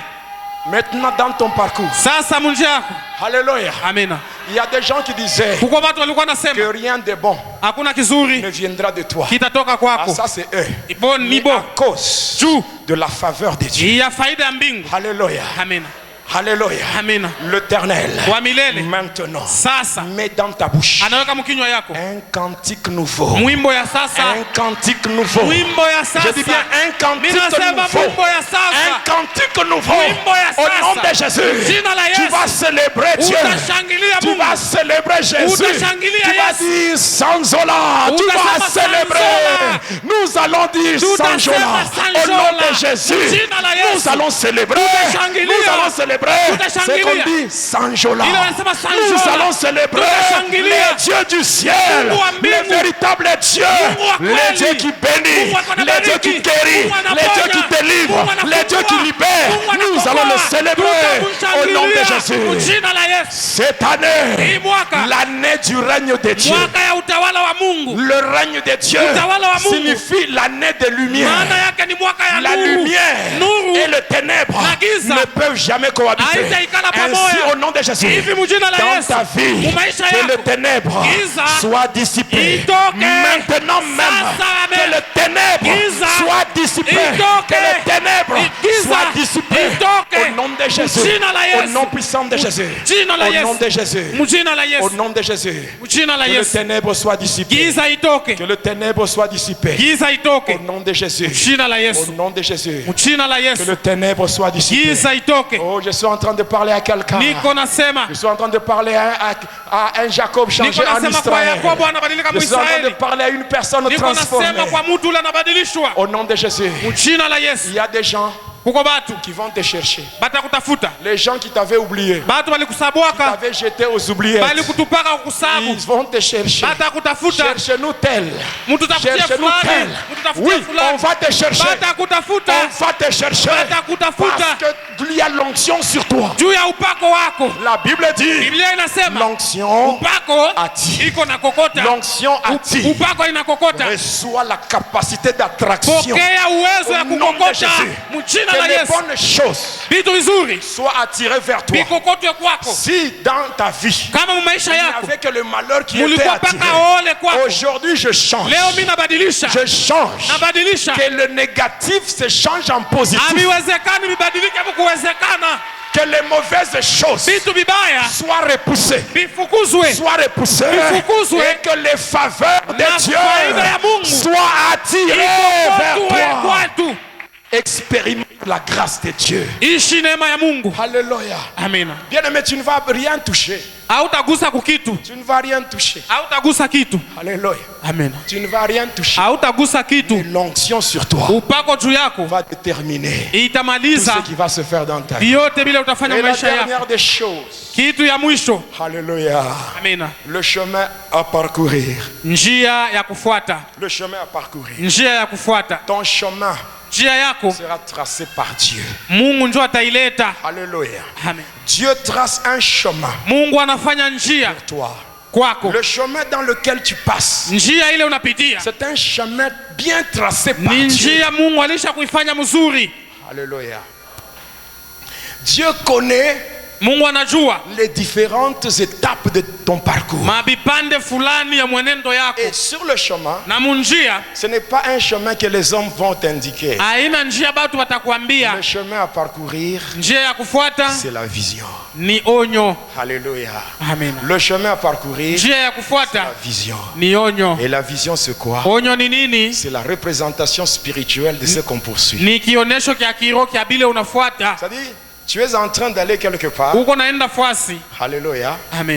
Maintenant dans ton parcours. Sasa munjia yako. Alléluia. Amina. Il y a des gens qui disaient Kuko watu walikuwa que nasema rien de bon hakuna ne kizuri viendra de toi. kitatoka Ah, kwako. ça c'est eux. Bon ni Mais bo. à cause Juu de la faveur de Dieu. ya faida ya mbingu. Alléluia. Amina. Alléluia. Amina. L'Éternel Wa milele. maintenant Sasa mets dans ta bouche anaweka mkinywa yako un cantique nouveau. mwimbo ya sasa. Un cantique nouveau. Mwimbo ya sasa. Je dis bien un Mimi cantique nasema nouveau. mwimbo ya Un sasa. cantique nouveau, Wimbo ya au nom sasa. de Jésus, Jina la tu Yesu. vas célébrer Dieu. Utashangilia Tu Mungu. vas célébrer Jésus. Utashangilia Tu vas Yesu. dire Sanzola. Tu Utasema vas célébrer. Sanzola. Nous allons dire Tutasema Sanjola. Au nom Sanjola. de Jésus, Jina la Yesu. nous allons célébrer. Tutashangilia. Nous allons célébrer. C'est Tutashangilia. qu'on dit Sanjola. Ile wanasema Sanjola. Nous allons célébrer Tutashangilia. le Dieu du ciel, Mungu wa mbingu. le véritable Dieu, Mungu wa le kweli. Dieu qui bénit, Mungu le Dieu anabariki. qui guérit, Mungu le Dieu anaponya. qui délivre, Mungu anafungua. le Dieu qui libère. Mungu Nous anakomboa. allons le célébrer au nom de Tutamshangilia. Jésus. Jina la Yesu. Cette année, Hii mwaka. l'année du règne de Dieu. Mwaka ya utawala wa Mungu. Le règne de Dieu Utawala wa Mungu. signifie l'année de lumière. Maana yake ni mwaka ya La nuru. lumière Nuru. et le ténèbre Na giza. ne peuvent jamais cohabiter. Haitaikala Ainsi, pamoja. au nom de Jésus, Hivi mjina la dans Yesu. ta vie, Mu maisha que le yako. ténèbre Giza. soit dissipé. Itoke. Maintenant même, Sasa, amen. que le ténèbre Giza. soit dissipé. Itoke. Que le ténèbre Giza. soit dissipé. Itoke. Au nom de Jésus. Mjina la Au Yesu. nom puissant de Jésus. Jina la Au nom Yesu. de Jésus. Mjina la Au Yesu. nom de Jésus. Jina la Que le Yesu. ténèbre soit dissipé. Giza itoke. Que le ténèbre soit dissipé. Giza itoke. Au nom de Jésus. Jina la Au Yesu. nom de Jésus. Jina la Que Yesu. le ténèbre soit dissipé. Giza itoke. Oh, je suis en train de parler à quelqu'un. Niko nasema. Je suis en train de parler à un Jacob changé Niko en nasema kwa Israël. Yakobo anabadilika Je suis en train de Mwisraeli. parler à une personne Niko transformée. nasema kwa mtu ule anabadilishwa. Au nom de Jésus. Jina la Yesu. Il y a des gens Kuko batu qui vont te chercher. batakutafuta. Les gens qui t'avaient oublié, Batu walikusabwaka, t'avaient jeté aux oubliettes. balikutupaka ukusabu. Ils vont te chercher. Batakutafuta. Cherche-nous tel. Mtu tafutie Cherche-nous fulani. tel. Mtu tafutie Oui, on fulani. va te chercher. Batakutafuta. On va te chercher. Batakutafuta. Parce qu'il y a l'onction sur toi. Juu ya upako wako. La Bible dit Biblia inasema l'onction upako attire. iko na kokota. L'onction attire. Upako inakokota. Reçoit la capacité d'attraction. Pokea uwezo ya Au nom de kukokota. Jésus. Mchina Que la les Yesu. bonnes choses Vitu vizuri soient attirées vers toi. vikokotwe kwako. Si dans ta vie, Kama mu maisha il n'y yako avait que le malheur qui était mulikuwa attiré, paka ole kwako, aujourd'hui je change. leo mimi nabadilisha. Je change. Nabadilisha. Que le négatif se change en positif. Haviwezekani vibadilike hapo kuwezekana. Que les mauvaises choses Vitu vibaya soient repoussées. vifukuzwe. Soient repoussées. Vifukuzwe. Et que les faveurs de Na Dieu faida ya Mungu soient attirées vers Ikokotwe toi. kwatu. Expérimente la grâce de Dieu. Ishi neema ya Mungu. Alléluia. Amina. Bien-aimé, tu ne vas rien toucher. Hautagusa kukitu. Tu ne vas rien toucher. Hautagusa kitu. Alléluia. Amina. Tu ne vas rien toucher. Hautagusa kitu. L'onction sur toi Upako juu yako va déterminer tout itamaliza ce qui va se faire dans ta vie. vyote vile utafanya Et la maisha yako. dernière des choses. Kitu ya mwisho. Alléluia. Amina. Le chemin à parcourir. Njia ya kufuata. Le chemin à parcourir. Njia ya kufuata. Ton chemin Njia yako sera tracé par Dieu. Mungu ndio ataileta. Alléluia. Amen. Dieu trace un chemin Mungu anafanya njia pour toi. kwako. Le chemin dans lequel tu passes, Njia ile unapitia c'est un chemin bien tracé par ni Dieu. njia Mungu alisha kuifanya mzuri. Alléluia. Dieu connaît Mungu anajua les différentes étapes de ton parcours. mabipande fulani ya mwenendo yako. Et sur le chemin, Na munjia ce n'est pas un chemin que les hommes vont t'indiquer. haina njia batu watakwambia. Le chemin à parcourir, Njia ya kufuata c'est la vision. ni onyo. Alléluia. Amen. Le chemin à parcourir, Njia ya la kufuata vision. ni onyo. Et la vision, c'est quoi? Onyo ni nini? C'est la représentation spirituelle de ce qu'on poursuit. Ni kionesho kya kiroho kya bile unafuata. C'est-à-dire, tu es en train d'aller quelque part. Uko naenda fasi. Alléluia. Amen.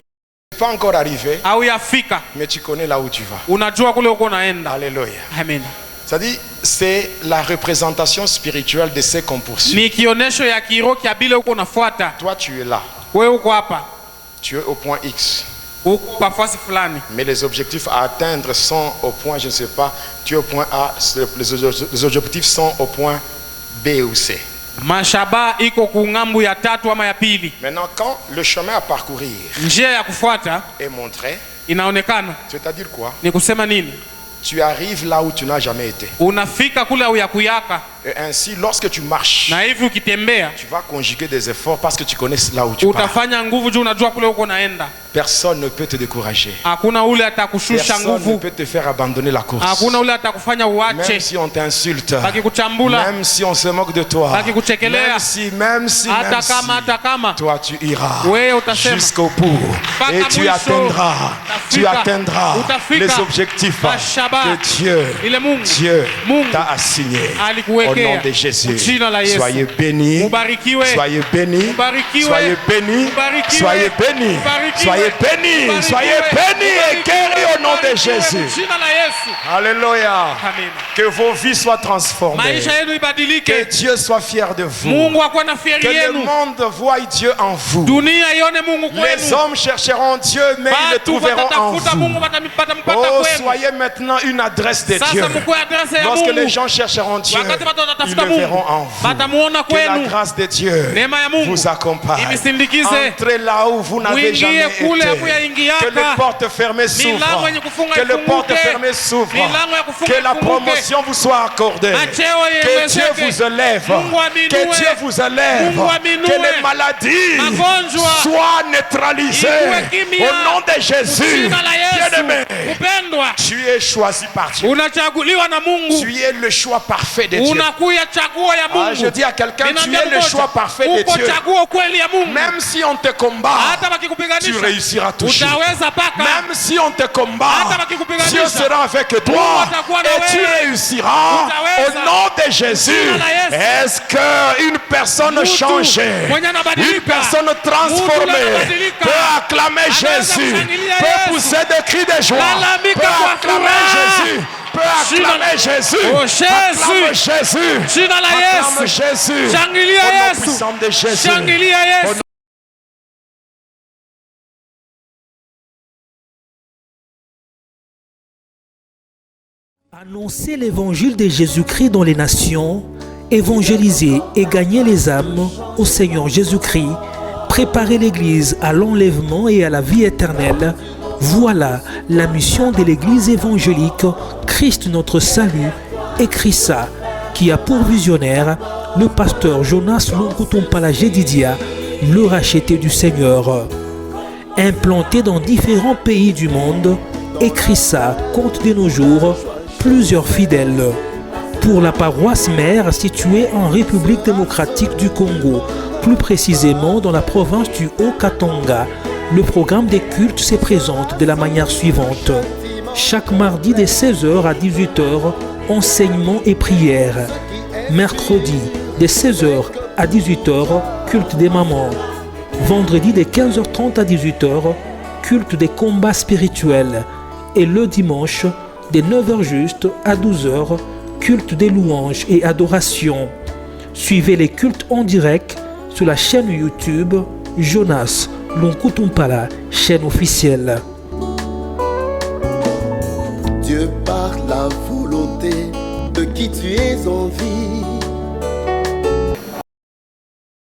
Tu n'es pas encore arrivé, Au yafika mais tu connais là où tu vas. unajua kule uko naenda. Alléluia. Amen. C'est-à-dire, c'est la représentation spirituelle de ce qu'on poursuit. Ni kionesho ya kiroho kya bile uko unafuata. Toi, tu es là. Wewe uko hapa. Tu es au point X. Uko pa fasi fulani. Mais les objectifs à atteindre sont au point, je ne sais pas, tu es au point A, les objectifs sont au point B ou C. Mashaba iko kungambu ya tatu ama ya pili. Maintenant, quand le chemin à parcourir Njia ya kufuata est montré, inaonekana. c'est-à-dire quoi? Ni kusema nini? Tu arrives là où tu n'as jamais été. Unafika kule au ya kuyaka. Et ainsi, lorsque tu marches, Na hivi ukitembea tu vas conjuguer des efforts parce que tu connais là où tu pars. utafanya nguvu juu unajua kule uko naenda. Personne ne peut te décourager. Hakuna ule atakushusha Personne ne nguvu. peut te faire abandonner la course. Hakuna ule atakufanya Même uache. si on t'insulte, Bakikuchambula, même si on se moque de toi, bakikuchekelea, même si, hata kama toi tu iras wewe utasema jusqu'au bout mpaka et tu mwisho. atteindras Utafika. les objectifs Mashaba. que Dieu ile Mungu t'a assigné. alikuweka. kunyenyekea. de Jésus. Jina la Yesu. Soyez bénis. Mubarikiwe. Soyez bénis. Mubarikiwe. Soyez bénis. Mubarikiwe. Soyez bénis. Mubarikiwe. Soyez bénis. Mubarikiwe. Soyez bénis et guéris au nom de Mubarikiwe. Jésus. Jina la Yesu. Alléluia. Amen. Que vos vies soient transformées. Maisha yenu Que ibadilike. Dieu soit fier de vous. Mungu akuwe na fieri Que le yenu. monde voie Dieu en vous. Dunia ione Mungu Les kwenu. hommes chercheront Dieu, mais ils le Batu trouveront en watatafuta Mungu vous. batampata Oh, kwenu. soyez maintenant une adresse de Dieu. Sasa mkuwe adrese ya Lorsque les Mungu. gens chercheront Dieu, Wakati watu ils watatafuta le Mungu, verront en vous. batamuona Que la kwenu. grâce de Dieu Neema ya Mungu vous accompagne. imisindikize. Entrez là où vous n'avez Mwingie jamais kule été. hakuyaingiaka. Que les portes fermées s'ouvrent. Milango yenye kufunga Que les ifunguke. portes fermées s'ouvrent. Milango ya kufunga Que la ifunguke. promotion vous soit accordée. Macheo Que Dieu iwezeke. vous élève. Mungu aminue. Que Dieu vous élève. Mungu aminue. Que les maladies Magonjwa soient neutralisées. ikuwe kimya. Au nom de Jésus. Jina la Yesu. Bien-aimé, Kupendwa. tu es choisi par Dieu. Unachaguliwa na Mungu. Tu es le choix parfait de Dieu. Unakuya chaguo ya Ah, je Mungu. dis à quelqu'un, tu Ninaambia es le mmoja, choix parfait de uko Dieu. chaguo kweli ya Mungu. Même si on te combat, Hata tu wakikupiganisha réussiras toujours. utaweza paka. Même si on te combat, Hata wakikupiganisha, Dieu sera avec toi Mungu atakuwa na et tu wewe. réussiras Utaweza. au nom de Jésus. Jina la Yesu. Est-ce qu'une personne Mtu changée, mwenye une anabadilika, personne Mtu transformée anabadilika, peut acclamer anaweza Jésus, kushangilia peut Yesu, pousser des cris de joie, lalamika peut kwa acclamer furaha. Jésus, peut acclamer Jésus, Oh, Jésus. acclame Jésus, Jina la acclame Yesu. Jésus, Shangilia au nom Yesu. puissant de Jésus. Shangilia Yesu. Annoncer l'évangile de Jésus-Christ dans les nations, évangéliser et gagner les âmes au Seigneur Jésus-Christ, préparer l'Église à l'enlèvement et à la vie éternelle, voilà la mission de l'Église évangélique Christ notre salut, écrit ça, qui a pour visionnaire le pasteur Jonas Lunkutumpala Jedidia, le racheté du Seigneur. Implanté dans différents pays du monde, écrit ça compte de nos jours plusieurs fidèles. Pour la paroisse mère située en République démocratique du Congo, plus précisément dans la province du Haut-Katanga, le programme des cultes se présente de la manière suivante. Chaque mardi de 16h à 18h, enseignement et prière. Mercredi de 16h à 18h, culte des mamans. Vendredi de 15h30 à 18h, culte des combats spirituels. Et le dimanche, de 9h juste à 12h, culte des louanges et adoration. Suivez les cultes en direct sur la chaîne YouTube Jonas Lunkutumpala, chaîne officielle. Dieu par la volonté de qui tu es en vie.